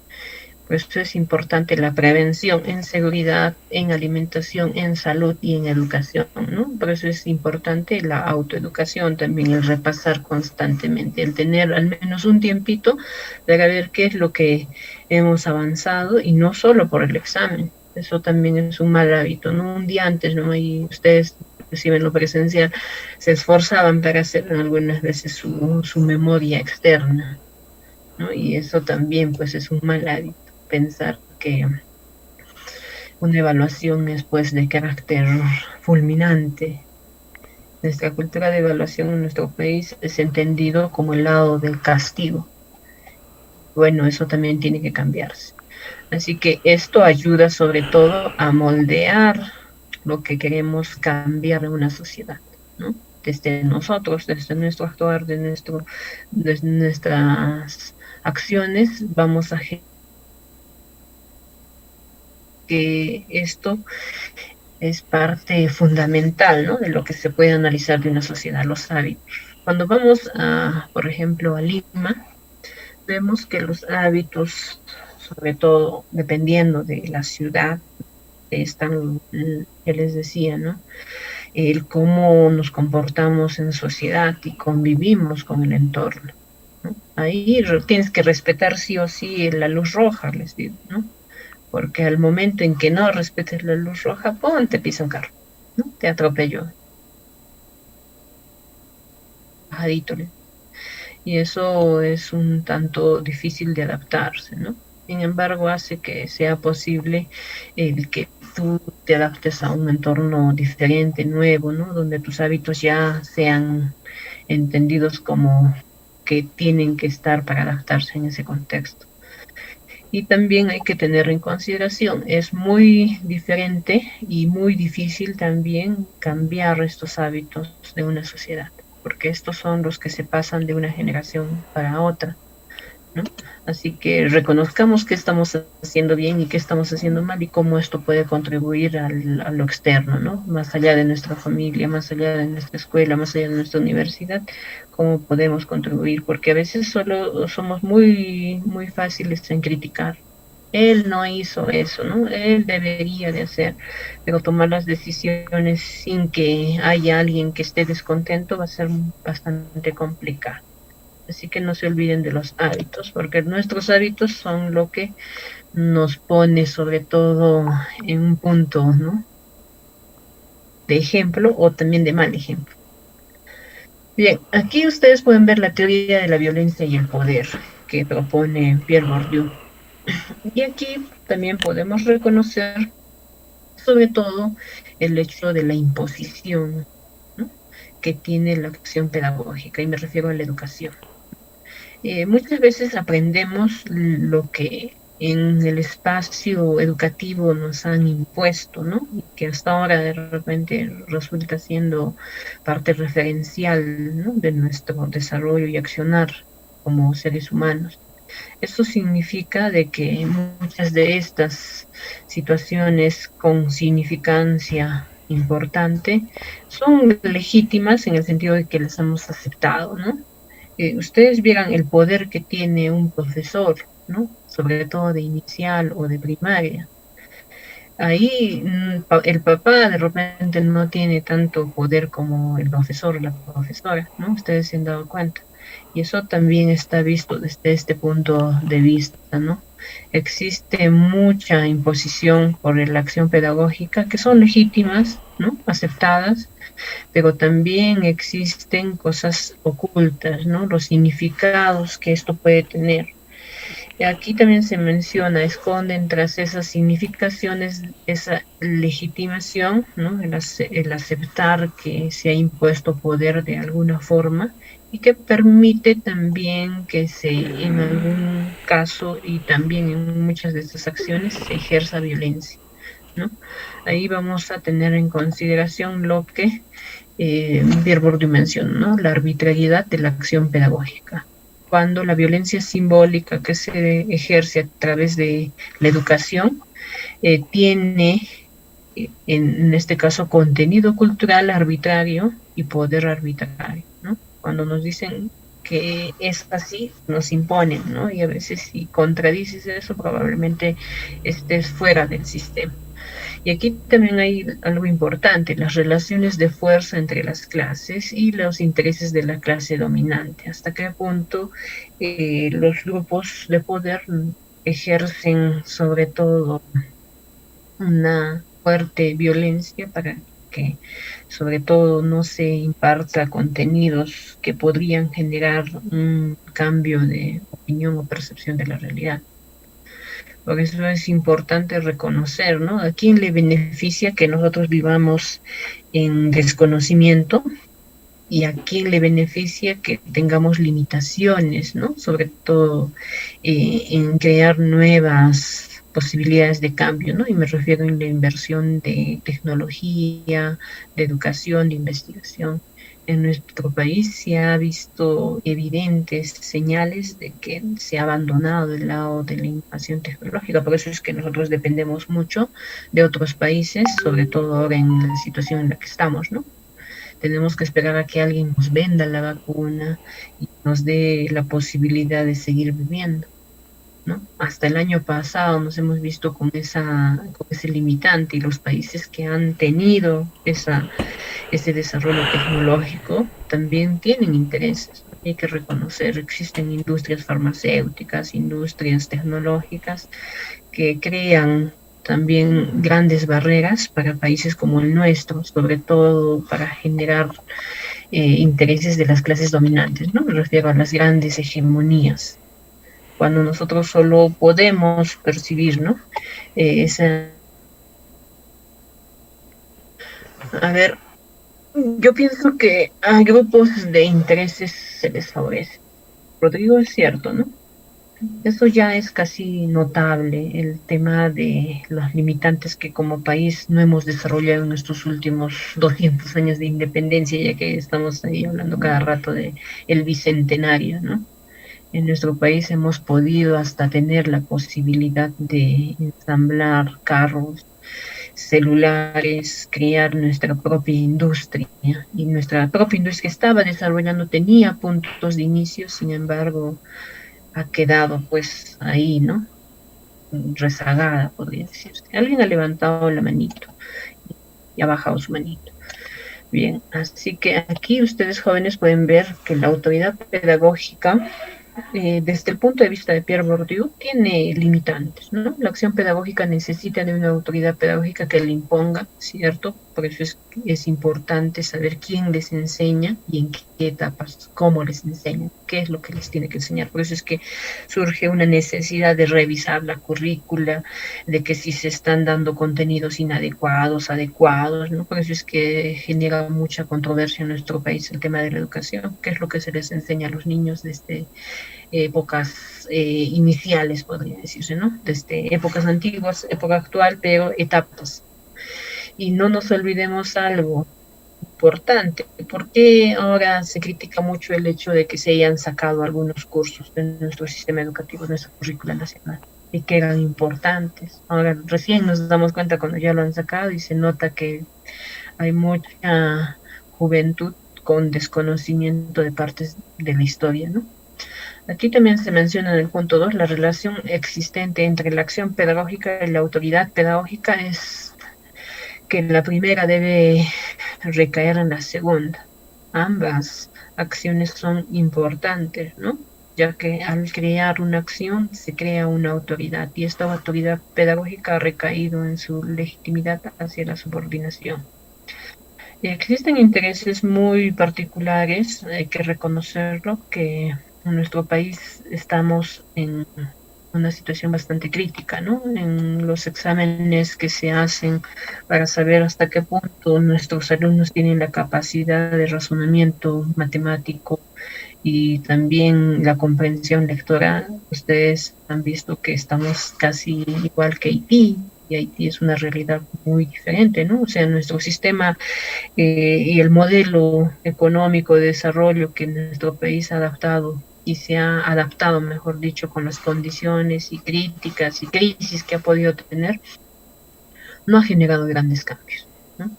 Speaker 1: Por eso es importante la prevención en seguridad, en alimentación, en salud y en educación, ¿no? Por eso es importante la autoeducación, también el repasar constantemente, el tener al menos un tiempito para ver qué es lo que hemos avanzado y no solo por el examen. Eso también es un mal hábito, ¿no? Un día antes, ¿no? Y ustedes reciben lo presencial, se esforzaban para hacer algunas veces su memoria externa, ¿no? Y eso también pues es un mal hábito, pensar que una evaluación es pues de carácter fulminante. Nuestra cultura de evaluación en nuestro país es entendido como el lado del castigo. Bueno, eso también tiene que cambiarse. Así que esto ayuda sobre todo a moldear lo que queremos cambiar en una sociedad, ¿no? Desde nosotros, desde nuestro actuar, desde nuestras acciones, vamos a que esto es parte fundamental, ¿no? De lo que se puede analizar de una sociedad, los hábitos. Cuando vamos a, por ejemplo, a Lima, vemos que los hábitos, sobre todo dependiendo de la ciudad, están, que les decía, ¿no? El cómo nos comportamos en sociedad y convivimos con el entorno, ¿no? Ahí tienes que respetar sí o sí la luz roja, les digo, ¿no? Porque al momento en que no respetes la luz roja, ¡pum!, te pisa un carro, ¿no? Te atropelló. Bajadito, ¿no? Y eso es un tanto difícil de adaptarse, ¿no? Sin embargo, hace que sea posible el que tú te adaptes a un entorno diferente, nuevo, ¿no? Donde tus hábitos ya sean entendidos como que tienen que estar para adaptarse en ese contexto. Y también hay que tener en consideración, es muy diferente y muy difícil también cambiar estos hábitos de una sociedad, porque estos son los que se pasan de una generación para otra. ¿no? Así que reconozcamos qué estamos haciendo bien y qué estamos haciendo mal y cómo esto puede contribuir a lo externo, ¿no? Más allá de nuestra familia, más allá de nuestra escuela, más allá de nuestra universidad, cómo podemos contribuir, porque a veces solo somos muy fáciles en criticar. Él no hizo eso, ¿no? Él debería de hacer, pero tomar las decisiones sin que haya alguien que esté descontento va a ser bastante complicado. Así que no se olviden de los hábitos, porque nuestros hábitos son lo que nos pone sobre todo en un punto, ¿no? De ejemplo o también de mal ejemplo. Bien, aquí ustedes pueden ver la teoría de la violencia y el poder que propone Pierre Bourdieu. Y aquí también podemos reconocer sobre todo el hecho de la imposición, ¿no? Que tiene la acción pedagógica, y me refiero a la educación. Muchas veces aprendemos lo que en el espacio educativo nos han impuesto, ¿no? Y que hasta ahora de repente resulta siendo parte referencial, ¿no? De nuestro desarrollo y accionar como seres humanos. Esto significa de que muchas de estas situaciones con significancia importante son legítimas en el sentido de que las hemos aceptado, ¿no? Ustedes vieran el poder que tiene un profesor, ¿no? Sobre todo de inicial o de primaria. Ahí el papá de repente no tiene tanto poder como el profesor o la profesora, ¿no? Ustedes se han dado cuenta. Y eso también está visto desde este punto de vista, ¿no? Existe mucha imposición por la acción pedagógica que son legítimas, ¿no? Aceptadas, pero también existen cosas ocultas, ¿no? Los significados que esto puede tener. Y aquí también se menciona, esconden tras esas significaciones esa legitimación, ¿no? El aceptar que se ha impuesto poder de alguna forma y que permite también que en algún caso y también en muchas de estas acciones se ejerza violencia, ¿no? Ahí vamos a tener en consideración lo que Pierre Bourdieu mencionó, ¿no? La arbitrariedad de la acción pedagógica. Cuando la violencia simbólica que se ejerce a través de la educación tiene, en este caso, contenido cultural arbitrario y poder arbitrario, ¿no? Cuando nos dicen que es así, nos imponen, ¿no? Y a veces si contradices eso, probablemente estés fuera del sistema. Y aquí también hay algo importante, las relaciones de fuerza entre las clases y los intereses de la clase dominante. Hasta qué punto los grupos de poder ejercen sobre todo una fuerte violencia para que sobre todo no se imparta contenidos que podrían generar un cambio de opinión o percepción de la realidad. Por eso es importante reconocer, ¿no? ¿A quién le beneficia que nosotros vivamos en desconocimiento y a quién le beneficia que tengamos limitaciones, ¿no? Sobre todo en crear nuevas posibilidades de cambio, ¿no? Y me refiero en la inversión de tecnología, de educación, de investigación. En nuestro país se ha visto evidentes señales de que se ha abandonado el lado de la innovación tecnológica, por eso es que nosotros dependemos mucho de otros países, sobre todo ahora en la situación en la que estamos, ¿no? Tenemos que esperar a que alguien nos venda la vacuna y nos dé la posibilidad de seguir viviendo, ¿no? Hasta el año pasado nos hemos visto con ese limitante y los países que han tenido ese desarrollo tecnológico también tienen intereses. Hay que reconocer, existen industrias farmacéuticas, industrias tecnológicas que crean también grandes barreras para países como el nuestro, sobre todo para generar intereses de las clases dominantes, ¿no? Me refiero a las grandes hegemonías. Cuando nosotros solo podemos percibir, ¿no? A ver, yo pienso que a grupos de intereses se les favorece. Rodrigo es cierto, ¿no? Eso ya es casi notable, el tema de los limitantes que como país no hemos desarrollado en estos últimos 200 años de independencia, ya que estamos ahí hablando cada rato de el bicentenario, ¿no? En nuestro país hemos podido hasta tener la posibilidad de ensamblar carros, celulares, crear nuestra propia industria. Y nuestra propia industria que estaba desarrollando, tenía puntos de inicio, sin embargo, ha quedado pues ahí, ¿no? Rezagada, podría decirse. Alguien ha levantado la manito y ha bajado su manito. Bien, así que aquí ustedes jóvenes pueden ver que la autoridad pedagógica, desde el punto de vista de Pierre Bourdieu, tiene limitantes, ¿no? La acción pedagógica necesita de una autoridad pedagógica que le imponga, ¿cierto? Por eso es importante saber quién les enseña y en qué etapas, cómo les enseña, qué es lo que les tiene que enseñar. Por eso es que surge una necesidad de revisar la currícula, de que si se están dando contenidos inadecuados, adecuados, ¿no? Por eso es que genera mucha controversia en nuestro país el tema de la educación, qué es lo que se les enseña a los niños desde épocas iniciales, podría decirse, ¿no? Desde épocas antiguas, época actual, pero etapas. Y no nos olvidemos algo importante, porque ahora se critica mucho el hecho de que se hayan sacado algunos cursos de nuestro sistema educativo, de nuestra currícula nacional, y que eran importantes. Ahora recién nos damos cuenta cuando ya lo han sacado y se nota que hay mucha juventud con desconocimiento de partes de la historia, ¿no? Aquí también se menciona en el punto 2 la relación existente entre la acción pedagógica y la autoridad pedagógica es que la primera debe recaer en la segunda. Ambas acciones son importantes, ¿no? Ya que al crear una acción se crea una autoridad y esta autoridad pedagógica ha recaído en su legitimidad hacia la subordinación. Existen intereses muy particulares, hay que reconocerlo, que en nuestro país estamos en una situación bastante crítica, ¿no? En los exámenes que se hacen para saber hasta qué punto nuestros alumnos tienen la capacidad de razonamiento matemático y también la comprensión lectora. Ustedes han visto que estamos casi igual que Haití, y Haití es una realidad muy diferente, ¿no? O sea, nuestro sistema y el modelo económico de desarrollo que nuestro país ha adaptado y se ha adaptado, mejor dicho, con las condiciones y críticas y crisis que ha podido tener, no ha generado grandes cambios, ¿no?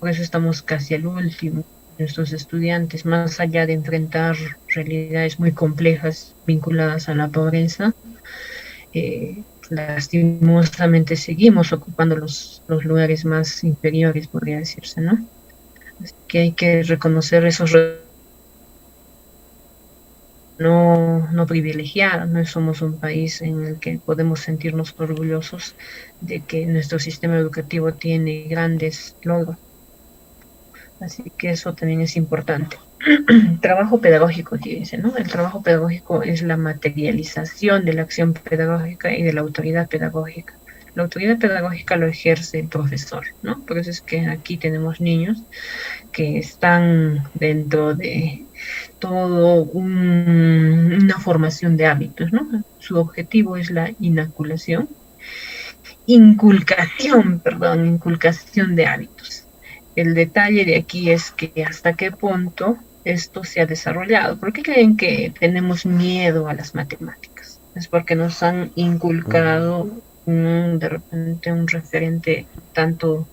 Speaker 1: Por eso estamos casi al último. Nuestros estudiantes, más allá de enfrentar realidades muy complejas vinculadas a la pobreza, lastimosamente seguimos ocupando los lugares más inferiores, podría decirse, ¿no? Así que hay que reconocer esos no privilegiados, no somos un país en el que podemos sentirnos orgullosos de que nuestro sistema educativo tiene grandes logros. Así que eso también es importante. Trabajo pedagógico, aquí dice, ¿no? El trabajo pedagógico es la materialización de la acción pedagógica y de la autoridad pedagógica. La autoridad pedagógica lo ejerce el profesor, ¿no? Por eso es que aquí tenemos niños que están dentro de todo una formación de hábitos, ¿no? Su objetivo es la inculcación de hábitos. El detalle de aquí es que hasta qué punto esto se ha desarrollado. ¿Por qué creen que tenemos miedo a las matemáticas? Es porque nos han inculcado de repente un referente tanto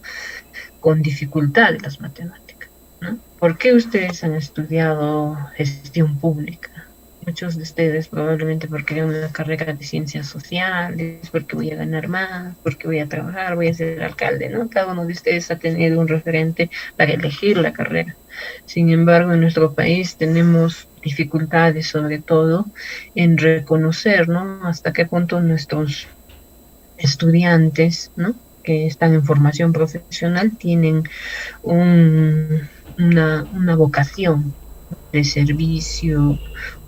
Speaker 1: con dificultad de las matemáticas, ¿no? ¿Por qué ustedes han estudiado gestión pública? Muchos de ustedes probablemente porque hay una carrera de ciencias sociales, porque voy a ganar más, porque voy a trabajar, voy a ser alcalde, ¿no? Cada uno de ustedes ha tenido un referente para elegir la carrera. Sin embargo, en nuestro país tenemos dificultades, sobre todo, en reconocer, ¿no? Hasta qué punto nuestros estudiantes, ¿no? Que están en formación profesional tienen una vocación de servicio,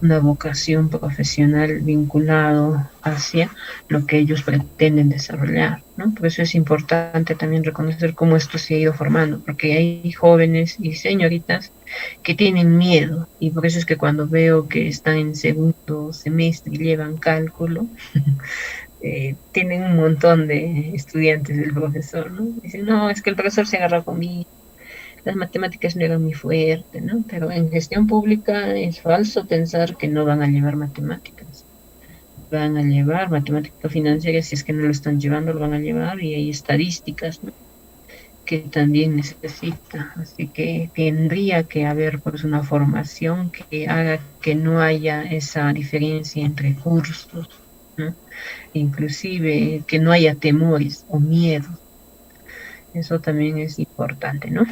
Speaker 1: una vocación profesional vinculado hacia lo que ellos pretenden desarrollar, ¿no? Por eso es importante también reconocer cómo esto se ha ido formando, porque hay jóvenes y señoritas que tienen miedo, y por eso es que cuando veo que están en segundo semestre y llevan cálculo, tienen un montón de estudiantes del profesor, ¿no? Dicen, no, es que el profesor se agarra conmigo, las matemáticas no eran muy fuerte, ¿no? Pero en gestión pública es falso pensar que no van a llevar matemáticas. Van a llevar matemática financiera, si es que no lo están llevando, lo van a llevar, y hay estadísticas, ¿no?, que también necesita. Así que tendría que haber pues una formación que haga que no haya esa diferencia entre cursos, ¿no? Inclusive que no haya temores o miedos. Eso también es importante, ¿no?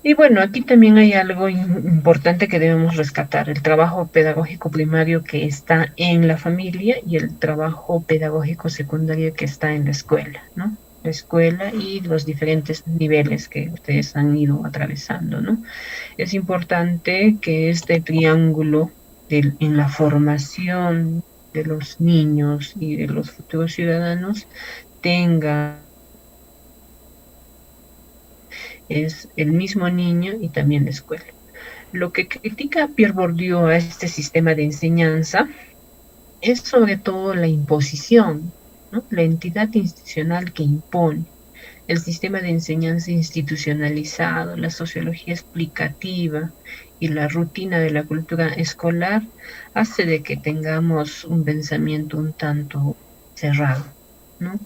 Speaker 1: Y bueno, aquí también hay algo importante que debemos rescatar: el trabajo pedagógico primario que está en la familia y el trabajo pedagógico secundario que está en la escuela, ¿no? La escuela y los diferentes niveles que ustedes han ido atravesando, ¿no? Es importante que este triángulo en la formación de los niños y de los futuros ciudadanos tenga es el mismo niño y también la escuela. Lo que critica Pierre Bourdieu a este sistema de enseñanza es sobre todo la imposición, ¿no? La entidad institucional que impone, el sistema de enseñanza institucionalizado, la sociología explicativa y la rutina de la cultura escolar hace de que tengamos un pensamiento un tanto cerrado, ¿no?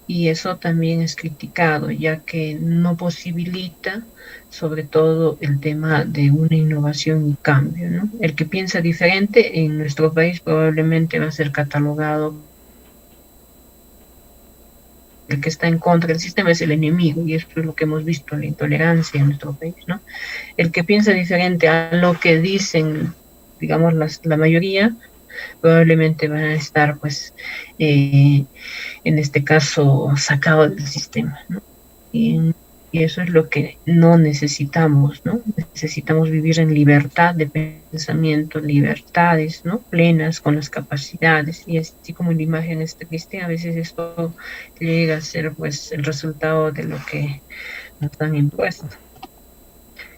Speaker 1: Y eso también es criticado, ya que no posibilita sobre todo el tema de una innovación y cambio, ¿no? El que piensa diferente en nuestro país probablemente va a ser catalogado, el que está en contra del sistema es el enemigo, y eso es lo que hemos visto, la intolerancia en nuestro país, ¿no? El que piensa diferente a lo que dicen, digamos, la mayoría, probablemente van a estar, pues, en este caso, sacado del sistema, ¿no? Y eso es lo que no necesitamos, ¿no? Necesitamos vivir en libertad de pensamiento, libertades, ¿no?, plenas, con las capacidades, y así como la imagen es triste, a veces esto llega a ser, pues, el resultado de lo que nos han impuesto.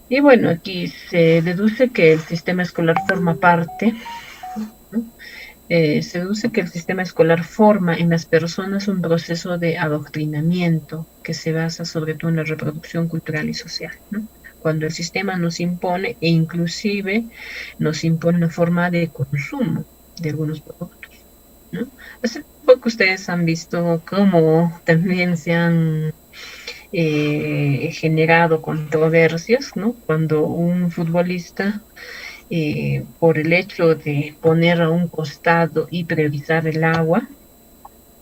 Speaker 1: Y bueno, aquí se deduce que el sistema escolar forma parte, ¿no? Se deduce que el sistema escolar forma en las personas un proceso de adoctrinamiento que se basa sobre todo en la reproducción cultural y social, ¿no? Cuando el sistema nos impone, e inclusive nos impone una forma de consumo de algunos productos, ¿no? Hace poco ustedes han visto cómo también se han generado controversias, ¿no? Cuando un futbolista, por el hecho de poner a un costado y priorizar el agua,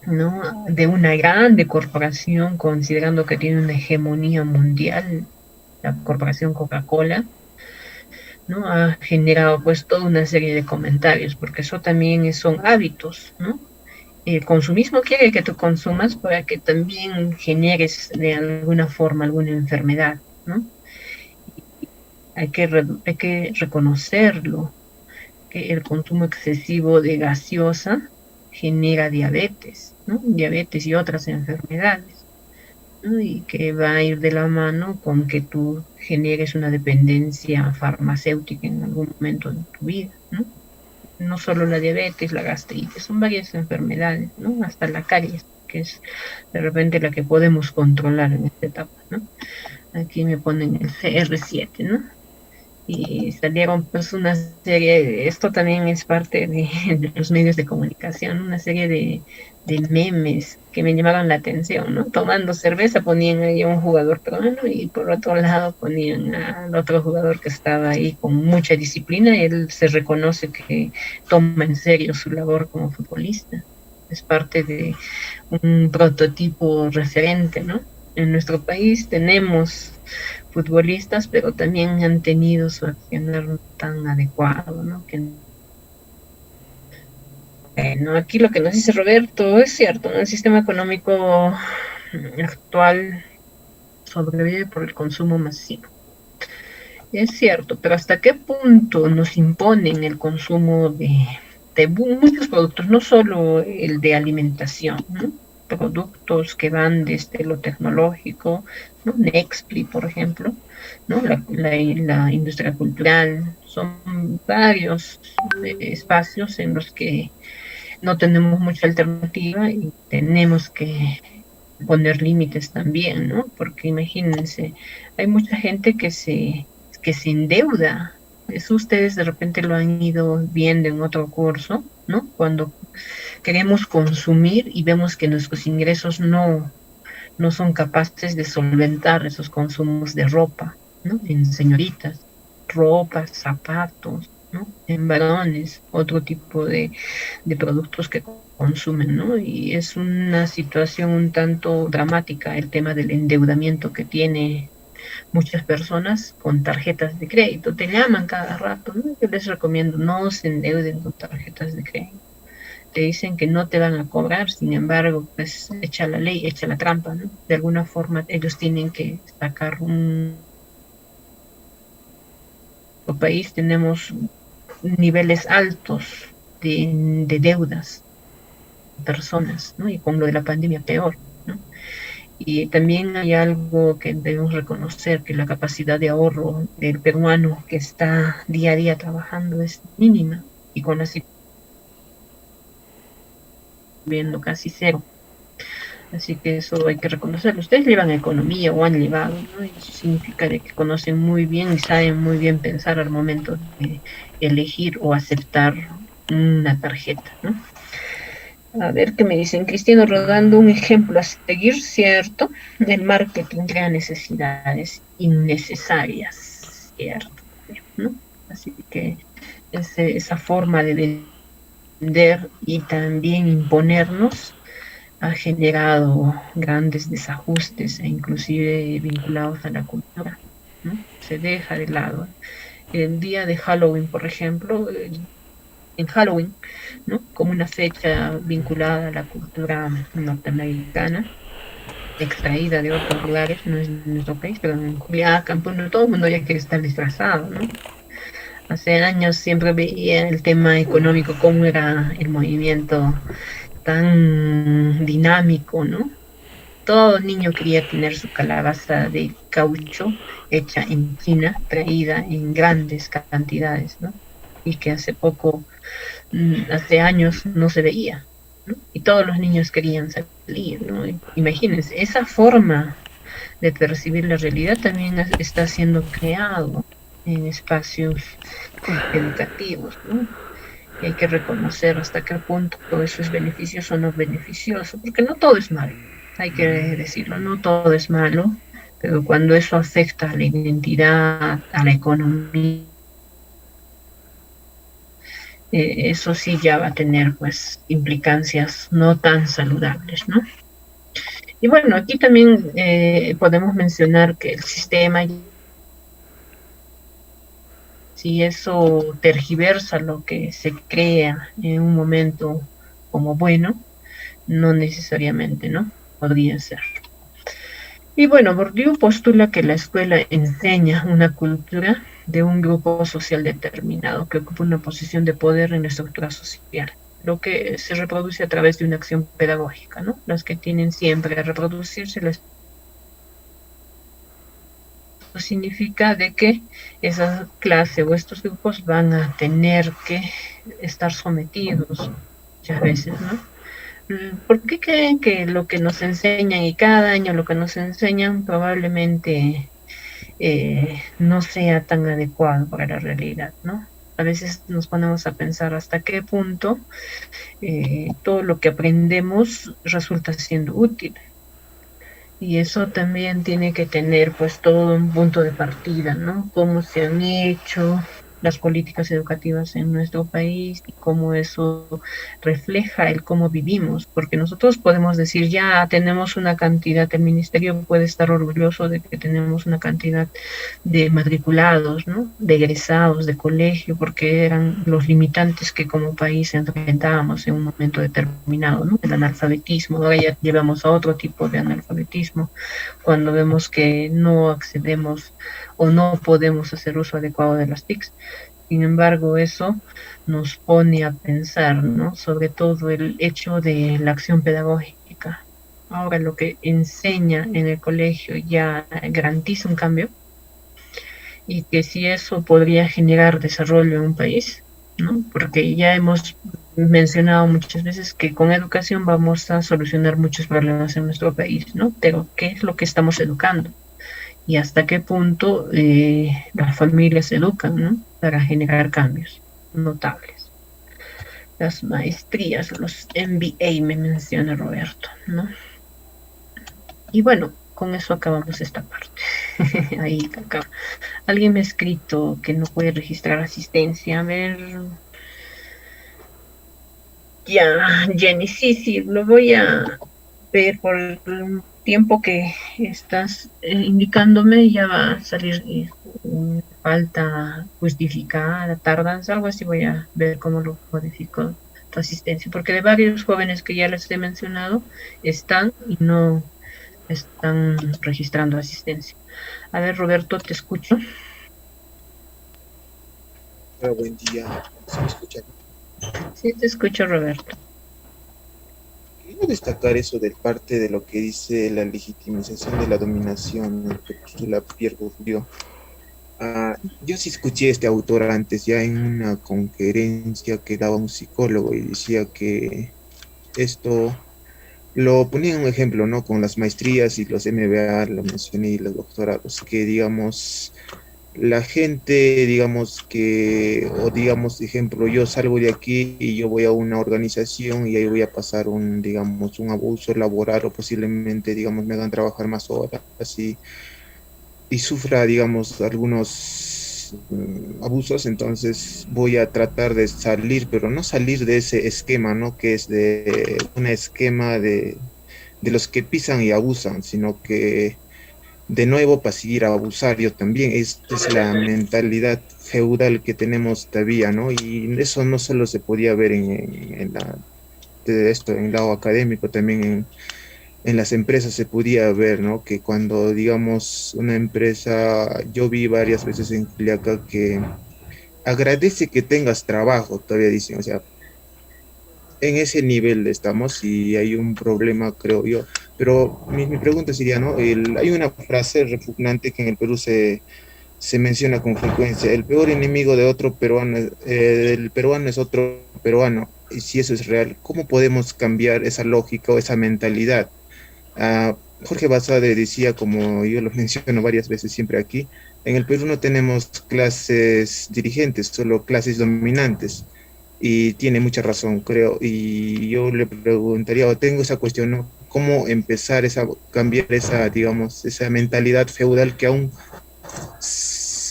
Speaker 1: ¿no?, de una grande corporación, considerando que tiene una hegemonía mundial, la corporación Coca-Cola, ¿no?, ha generado pues toda una serie de comentarios, porque eso también son hábitos, ¿no? El consumismo quiere que tú consumas para que también generes de alguna forma alguna enfermedad, ¿no? Hay que reconocerlo, que el consumo excesivo de gaseosa genera diabetes, ¿no? Diabetes y otras enfermedades, ¿no? Y que va a ir de la mano con que tú generes una dependencia farmacéutica en algún momento de tu vida, ¿no? No solo la diabetes, la gastritis, son varias enfermedades, ¿no? Hasta la caries, que es de repente la que podemos controlar en esta etapa, ¿no? Aquí me ponen el CR7, ¿no? Y salieron pues una serie, esto también es parte de los medios de comunicación, una serie de memes que me llamaron la atención, ¿no? Tomando cerveza ponían ahí a un jugador peruano y por otro lado ponían al otro jugador que estaba ahí con mucha disciplina, y él se reconoce que toma en serio su labor como futbolista. Es parte de un prototipo referente, ¿no? En nuestro país tenemos futbolistas, pero también han tenido su accionar no tan adecuado, ¿no? Bueno, aquí lo que nos dice Roberto es cierto, ¿no? El sistema económico actual sobrevive por el consumo masivo. Es cierto, pero ¿hasta qué punto nos imponen el consumo de muchos productos, no solo el de alimentación, ¿no? Productos que van desde lo tecnológico, ¿no? Nextpli, por ejemplo, ¿no? La industria cultural, son varios espacios en los que no tenemos mucha alternativa y tenemos que poner límites también, ¿no? Porque imagínense, hay mucha gente que se endeuda. Eso ustedes de repente lo han ido viendo en otro curso, ¿no? Cuando queremos consumir y vemos que nuestros ingresos no son capaces de solventar esos consumos de ropa, ¿no? En señoritas, ropa, zapatos, ¿no? En varones, otro tipo de productos que consumen, ¿no? Y es una situación un tanto dramática el tema del endeudamiento que tiene muchas personas con tarjetas de crédito. Te llaman cada rato, ¿no? Yo les recomiendo no se endeuden con tarjetas de crédito. Te dicen que no te van a cobrar, sin embargo, pues echa la ley, echa la trampa, ¿no? De alguna forma ellos tienen que sacar un país, tenemos niveles altos de deudas personas, ¿no? Y con lo de la pandemia peor, ¿no? Y también hay algo que debemos reconocer, que la capacidad de ahorro del peruano que está día a día trabajando es mínima y con la situación viendo casi cero. Así que eso hay que reconocerlo. Ustedes llevan economía o han llevado, ¿no? Y eso significa de que conocen muy bien y saben muy bien pensar al momento de elegir o aceptar una tarjeta, ¿no? A ver qué me dicen. Cristiano Rodando, un ejemplo a seguir, ¿cierto? El marketing crea necesidades innecesarias, ¿cierto? ¿No? Así que esa forma de vender y también imponernos ha generado grandes desajustes e inclusive vinculados a la cultura, ¿no? Se deja de lado. El día de Halloween, por ejemplo, en Halloween, ¿no? Como una fecha vinculada a la cultura norteamericana, extraída de otros lugares, no es de nuestro país, pero en Culiacán, pues no, todo el mundo ya quiere estar disfrazado, ¿no? Hace años siempre veía el tema económico, cómo era el movimiento tan dinámico, ¿no? Todo niño quería tener su calabaza de caucho hecha en China, traída en grandes cantidades, ¿no? Y que hace poco, hace años no se veía, ¿no? Y todos los niños querían salir, ¿no? Imagínense, esa forma de percibir la realidad también está siendo creado en espacios educativos, ¿no? Y hay que reconocer hasta qué punto todo eso es beneficioso o no beneficioso, porque no todo es malo, hay que decirlo, no todo es malo, pero cuando eso afecta a la identidad, a la economía, eso sí ya va a tener pues implicancias no tan saludables, ¿no? Y bueno, aquí también podemos mencionar que el sistema, si eso tergiversa lo que se crea en un momento como bueno, no necesariamente, ¿no? Podría ser. Y bueno, Bourdieu postula que la escuela enseña una cultura de un grupo social determinado que ocupa una posición de poder en la estructura social, lo que se reproduce a través de una acción pedagógica, ¿no? Las que tienen siempre a reproducirse, eso significa de que esa clase o estos grupos van a tener que estar sometidos muchas veces, ¿no? ¿Por qué creen que lo que nos enseñan y cada año lo que nos enseñan probablemente no sea tan adecuado para la realidad, ¿no? A veces nos ponemos a pensar hasta qué punto todo lo que aprendemos resulta siendo útil. Y eso también tiene que tener pues todo un punto de partida, ¿no? Cómo se han hecho las políticas educativas en nuestro país y cómo eso refleja el cómo vivimos, porque nosotros podemos decir ya tenemos una cantidad, el ministerio puede estar orgulloso de que tenemos una cantidad de matriculados, ¿no? De egresados de colegio, porque eran los limitantes que como país enfrentábamos en un momento determinado, ¿no? El analfabetismo, ahora ya llevamos a otro tipo de analfabetismo, cuando vemos que no accedemos o no podemos hacer uso adecuado de las TICs. Sin embargo, eso nos pone a pensar, ¿no? Sobre todo el hecho de la acción pedagógica. Ahora lo que enseña en el colegio ya garantiza un cambio y que si eso podría generar desarrollo en un país, ¿no? Porque ya hemos mencionado muchas veces que con educación vamos a solucionar muchos problemas en nuestro país, ¿no? Pero ¿qué es lo que estamos educando? Y hasta qué punto las familias se educan, ¿no? Para generar cambios notables. Las maestrías, los MBA, me menciona Roberto, ¿no? Y bueno, con eso acabamos esta parte. Ahí acaba. Alguien me ha escrito que no puede registrar asistencia. A ver. Ya, Jenny, sí, sí, lo voy a ver por el tiempo que estás indicándome. Ya va a salir falta justificada, tardanza, algo así. Voy a ver cómo lo modifico tu asistencia, porque de varios jóvenes que ya les he mencionado están y no están registrando asistencia. A ver, Roberto, te escucho.
Speaker 6: Hola, buen día. ¿Se me escucha?
Speaker 1: Sí, te escucho, Roberto.
Speaker 6: Quería destacar eso de parte de lo que dice la legitimización de la dominación, el que postula Pierre Bourdieu. Yo sí escuché a este autor antes, ya en una conferencia que daba un psicólogo, y decía que esto lo ponía en un ejemplo, ¿no? Con las maestrías y los MBA, lo mencioné, y los doctorados, que digamos, la gente, digamos que, o digamos, ejemplo, yo salgo de aquí y yo voy a una organización y ahí voy a pasar un, digamos, un abuso laboral, o posiblemente, digamos, me hagan trabajar más horas y sufra, digamos, algunos abusos. Entonces voy a tratar de salir, pero no salir de ese esquema, ¿no? Que es de un esquema de los que pisan y abusan, sino que de nuevo para seguir a abusar yo también. Esta es la mentalidad feudal que tenemos todavía, ¿no? Y eso no solo se podía ver en de esto, en el lado académico, también en las empresas se podía ver, ¿no? Que cuando, digamos, una empresa, yo vi varias veces en Culiacán que agradece que tengas trabajo, todavía dicen, o sea, en ese nivel estamos y hay un problema, creo yo. Pero mi pregunta sería, ¿no? Hay una frase repugnante que en el Perú se menciona con frecuencia: el peor enemigo de otro peruano, el peruano es otro peruano. Y si eso es real, ¿cómo podemos cambiar esa lógica o esa mentalidad? Jorge Basadre decía, como yo lo menciono varias veces siempre aquí, en el Perú no tenemos clases dirigentes, solo clases dominantes. Y tiene mucha razón, creo. Y yo le preguntaría, o tengo esa cuestión, ¿no? ¿Cómo empezar cambiar esa, digamos, esa mentalidad feudal que aún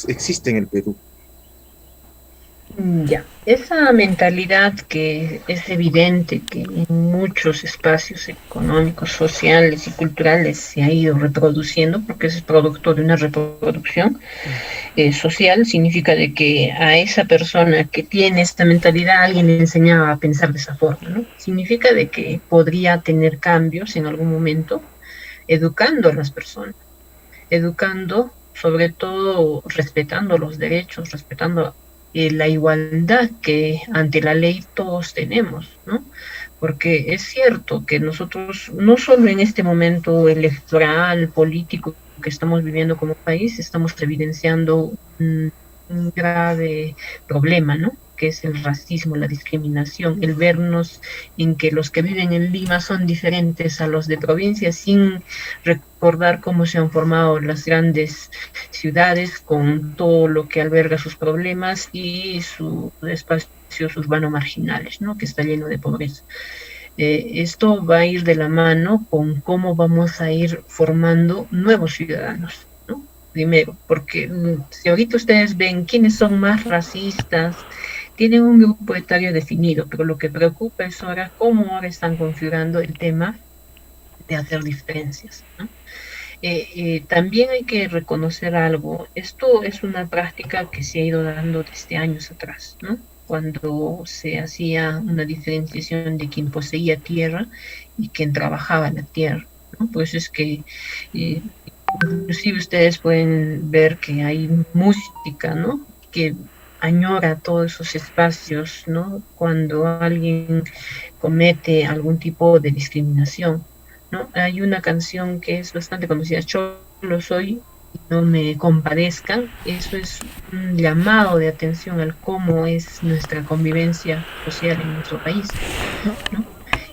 Speaker 6: existe en el Perú?
Speaker 1: Ya, esa mentalidad que es evidente que en muchos espacios económicos, sociales y culturales se ha ido reproduciendo, porque es producto de una reproducción social, significa de que a esa persona que tiene esta mentalidad alguien le enseñaba a pensar de esa forma, ¿no? Significa de que podría tener cambios en algún momento educando a las personas, educando, sobre todo respetando los derechos, respetando la igualdad que ante la ley todos tenemos, ¿no? Porque es cierto que nosotros, no solo en este momento electoral, político que estamos viviendo como país, estamos evidenciando un grave problema, ¿no? Que es el racismo, la discriminación, el vernos en que los que viven en Lima son diferentes a los de provincia, sin recordar cómo se han formado las grandes ciudades con todo lo que alberga sus problemas y sus espacios urbanos marginales, ¿no? Que está lleno de pobreza. Esto va a ir de la mano con cómo vamos a ir formando nuevos ciudadanos, ¿no? Primero, porque si ahorita ustedes ven quiénes son más racistas, tienen un grupo etario definido, pero lo que preocupa es ahora cómo ahora están configurando el tema de hacer diferencias, ¿no? También hay que reconocer algo. Esto es una práctica que se ha ido dando desde años atrás, ¿no? Cuando se hacía una diferenciación de quien poseía tierra y quien trabajaba la tierra, ¿no? Pues es que inclusive ustedes pueden ver que hay música, ¿no? Que añora todos esos espacios, ¿no? Cuando alguien comete algún tipo de discriminación, ¿no? Hay una canción que es bastante conocida, Cholo soy, no me compadezcan, eso es un llamado de atención al cómo es nuestra convivencia social en nuestro país, ¿no?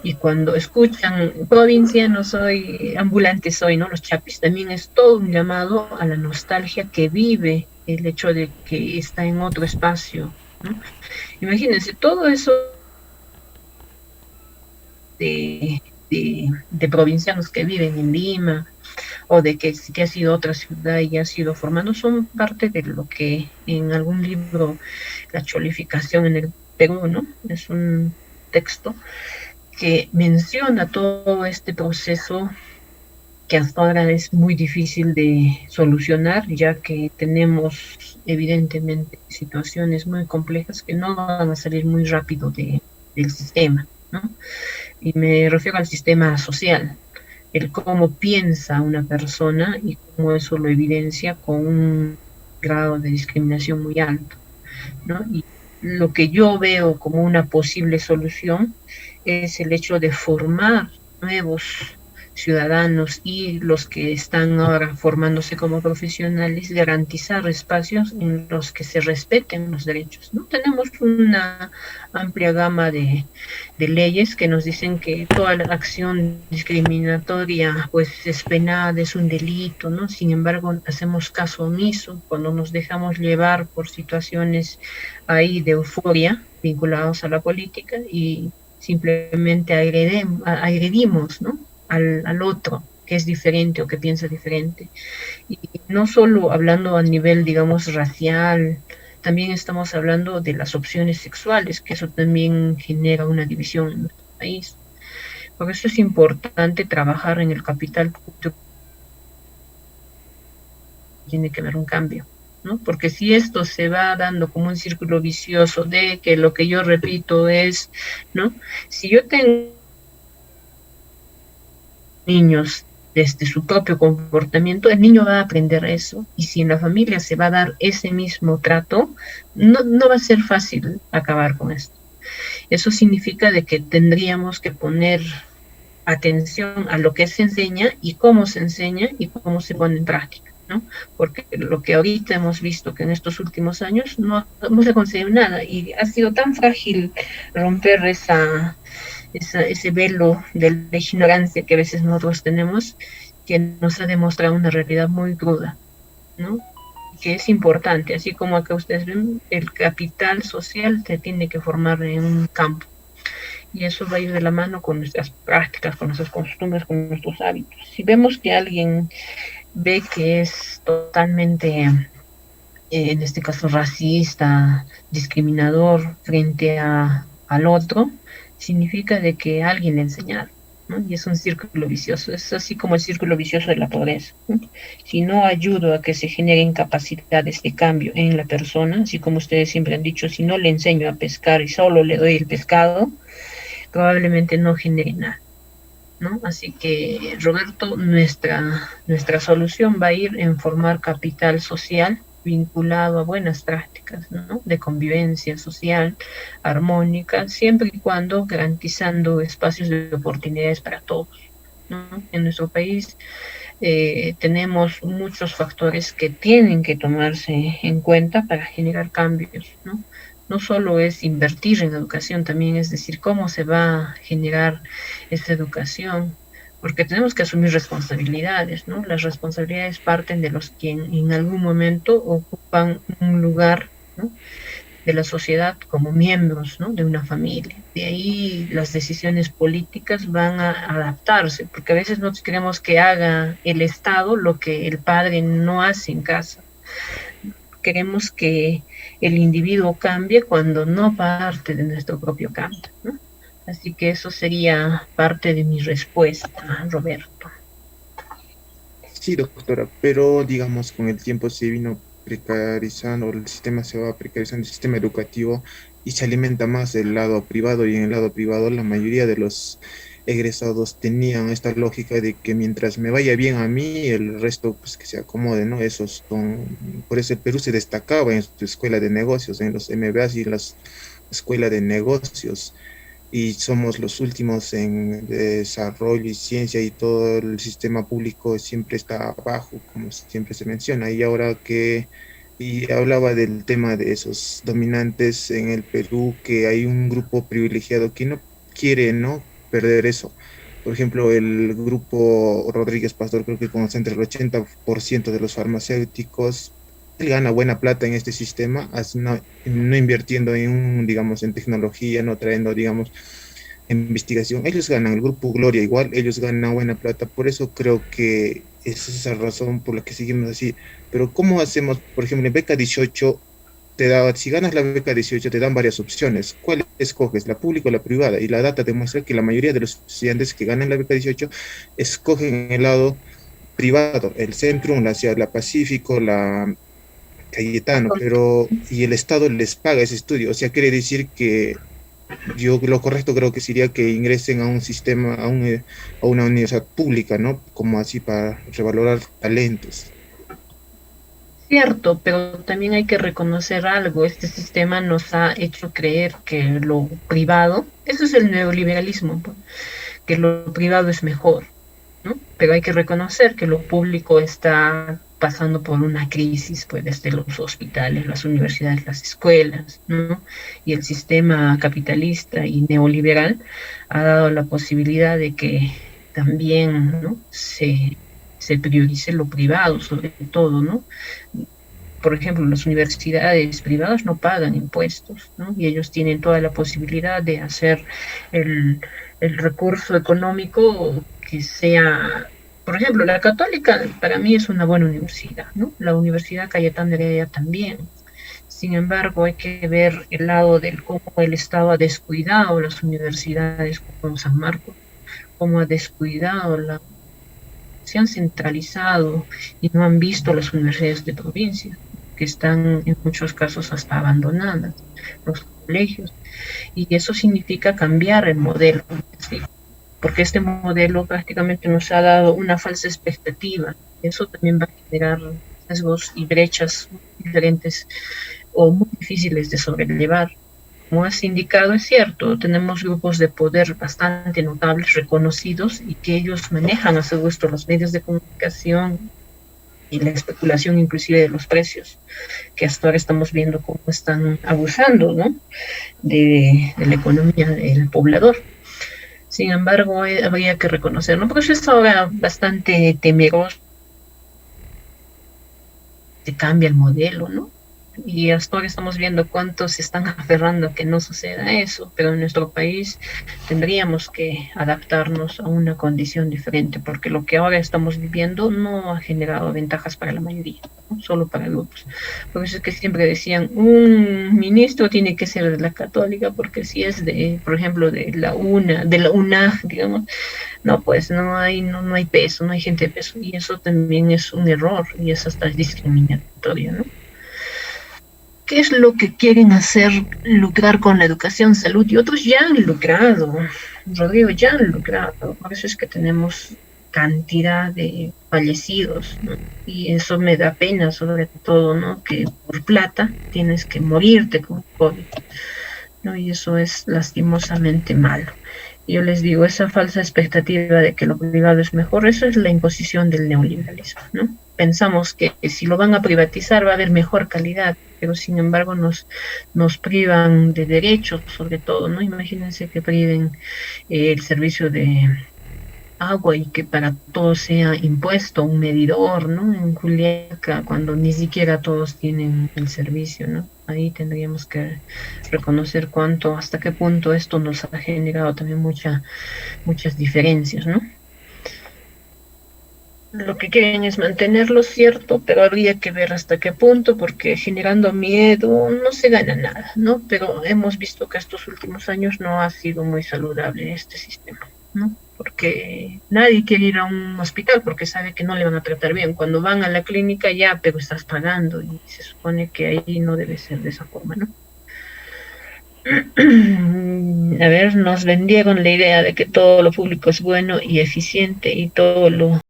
Speaker 1: Y cuando escuchan provincia no soy, ambulante soy, ¿no? Los chapis, también es todo un llamado a la nostalgia que vive el hecho de que está en otro espacio, ¿no? Imagínense, todo eso de provincianos que viven en Lima, o de que ha sido otra ciudad y ha sido formando, son parte de lo que en algún libro, La cholificación en el Perú, ¿no? Es un texto que menciona todo este proceso que hasta ahora es muy difícil de solucionar, ya que tenemos evidentemente situaciones muy complejas que no van a salir muy rápido del sistema, ¿no? Y me refiero al sistema social, el cómo piensa una persona y cómo eso lo evidencia con un grado de discriminación muy alto, ¿no? Y lo que yo veo como una posible solución es el hecho de formar nuevos ciudadanos y los que están ahora formándose como profesionales, garantizar espacios en los que se respeten los derechos, ¿no? Tenemos una amplia gama de leyes que nos dicen que toda la acción discriminatoria pues es penada, es un delito, ¿no? Sin embargo, hacemos caso omiso cuando nos dejamos llevar por situaciones ahí de euforia vinculados a la política y simplemente agredimos, ¿no? Al otro que es diferente o que piensa diferente. Y no solo hablando a nivel, digamos, racial, también estamos hablando de las opciones sexuales, que eso también genera una división en nuestro país. Por eso es importante trabajar en el capital cultural. Tiene que haber un cambio, ¿no? Porque si esto se va dando como un círculo vicioso de que lo que yo repito es, ¿no? Si yo tengo niños desde su propio comportamiento, el niño va a aprender eso. Y si en la familia se va a dar ese mismo trato, no va a ser fácil acabar con esto. Eso significa de que tendríamos que poner atención a lo que se enseña y cómo se enseña y cómo se pone en práctica, ¿no? Porque lo que ahorita hemos visto que en estos últimos años no se consigue nada y ha sido tan frágil romper ese velo de la ignorancia que a veces nosotros tenemos, que nos ha demostrado una realidad muy cruda, ¿no? Que es importante, así como acá ustedes ven, el capital social se tiene que formar en un campo. Y eso va a ir de la mano con nuestras prácticas, con nuestras costumbres, con nuestros hábitos. Si vemos que alguien ve que es totalmente, en este caso, racista, discriminador frente al otro, significa de que alguien le enseñaron, ¿no? Y es un círculo vicioso, es así como el círculo vicioso de la pobreza, ¿no? Si no ayudo a que se generen capacidades de cambio en la persona, así como ustedes siempre han dicho, si no le enseño a pescar y solo le doy el pescado, probablemente no genere nada, ¿no? Así que, Roberto, nuestra solución va a ir en formar capital social vinculado a buenas prácticas, ¿no? De convivencia social, armónica, siempre y cuando garantizando espacios de oportunidades para todos, ¿no? En nuestro país tenemos muchos factores que tienen que tomarse en cuenta para generar cambios, ¿no? No solo es invertir en educación, también es decir cómo se va a generar esa educación, porque tenemos que asumir responsabilidades, ¿no? Las responsabilidades parten de los que en algún momento ocupan un lugar, ¿no? De la sociedad como miembros, ¿no? De una familia. De ahí las decisiones políticas van a adaptarse, porque a veces nosotros queremos que haga el Estado lo que el padre no hace en casa. Queremos que el individuo cambie cuando no parte de nuestro propio cambio, ¿no? Así que eso sería parte de mi respuesta, Roberto.
Speaker 6: Sí, doctora, pero digamos con el tiempo se vino precarizando, el sistema se va precarizando, el sistema educativo y se alimenta más del lado privado y en el lado privado la mayoría de los egresados tenían esta lógica de que mientras me vaya bien a mí, el resto pues que se acomode, ¿no? Esos son, por eso el Perú se destacaba en su escuela de negocios, en los MBAs y en las escuelas de negocios. y somos los últimos en desarrollo y ciencia y todo el sistema público siempre está abajo, como siempre se menciona. Y ahora que y hablaba del tema de esos dominantes en el Perú, que hay un grupo privilegiado que no quiere, ¿no?, perder eso. Por ejemplo, el grupo Rodríguez Pastor creo que concentra el 80% de los farmacéuticos. Él gana buena plata en este sistema, no invirtiendo en, digamos, en tecnología, no trayendo, digamos, investigación. Ellos ganan, el grupo Gloria igual, ellos ganan buena plata. Por eso creo que esa es esa razón por la que seguimos así. Pero ¿cómo hacemos? Por ejemplo, en beca 18 te da, si ganas la beca 18 te dan varias opciones. ¿Cuál escoges, la pública o la privada? Y la data demuestra que la mayoría de los estudiantes que ganan la beca 18 escogen el lado privado, el Centrum, la Pacífico, la Cayetano, pero y el Estado les paga ese estudio. O sea, quiere decir que yo lo correcto creo que sería que ingresen a un sistema, a una universidad pública, ¿no? Como así para revalorar talentos.
Speaker 1: Cierto, pero también hay que reconocer algo. Este sistema nos ha hecho creer que lo privado, eso es el neoliberalismo, pues, que lo privado es mejor, ¿no? Pero hay que reconocer que lo público está pasando por una crisis, pues desde los hospitales, las universidades, las escuelas, ¿no? Y el sistema capitalista y neoliberal ha dado la posibilidad de que también, ¿no?, se priorice lo privado sobre todo, ¿no? Por ejemplo, las universidades privadas no pagan impuestos, ¿no? Y ellos tienen toda la posibilidad de hacer el recurso económico que sea, por ejemplo, la Católica para mí es una buena universidad, ¿no? La Universidad Cayetano de Heredia también. Sin embargo, hay que ver el lado del cómo el Estado ha descuidado las universidades como San Marcos, cómo ha descuidado se han centralizado y no han visto las universidades de provincia, que están en muchos casos hasta abandonadas, los colegios, y eso significa cambiar el modelo, ¿sí? Porque este modelo prácticamente nos ha dado una falsa expectativa, eso también va a generar sesgos y brechas diferentes o muy difíciles de sobrellevar. Como has indicado, es cierto, tenemos grupos de poder bastante notables, reconocidos, y que ellos manejan a su gusto los medios de comunicación y la especulación inclusive de los precios, que hasta ahora estamos viendo cómo están abusando, ¿no?, de la economía del poblador. Sin embargo, habría que reconocer, ¿no?, porque es ahora bastante temeroso, se cambia el modelo, ¿no? Y hasta ahora estamos viendo cuántos se están aferrando a que no suceda eso, pero en nuestro país tendríamos que adaptarnos a una condición diferente, porque lo que ahora estamos viviendo no ha generado ventajas para la mayoría, ¿no?, solo para grupos. Por eso es que siempre decían, un ministro tiene que ser de la Católica, porque si es de, por ejemplo, de la UNA, digamos, no, pues no hay peso, no hay gente de peso, y eso también es un error, y es hasta discriminatorio, ¿no? ¿Qué es lo que quieren hacer? Lucrar con la educación, salud, y otros ya han lucrado, Rodrigo, ya han lucrado. Por eso es que tenemos cantidad de fallecidos, ¿no? Y eso me da pena, sobre todo, ¿no?, que por plata tienes que morirte con COVID, ¿no? Y eso es lastimosamente malo. Yo les digo, esa falsa expectativa de que lo privado es mejor, eso es la imposición del neoliberalismo, ¿no? Pensamos que si lo van a privatizar va a haber mejor calidad, pero sin embargo nos privan de derechos, sobre todo, ¿no? Imagínense que priven el servicio de agua y que para todos sea impuesto un medidor, ¿no? En Juliaca, cuando ni siquiera todos tienen el servicio, ¿no? Ahí tendríamos que reconocer hasta qué punto esto nos ha generado también muchas diferencias, ¿no? Lo que quieren es mantenerlo cierto, pero habría que ver hasta qué punto, porque generando miedo no se gana nada, ¿no? Pero hemos visto que estos últimos años no ha sido muy saludable este sistema, ¿no? Porque nadie quiere ir a un hospital porque sabe que no le van a tratar bien. Cuando van a la clínica ya, pero estás pagando y se supone que ahí no debe ser de esa forma, ¿no? A ver, nos vendieron la idea de que todo lo público es bueno y eficiente y todo lo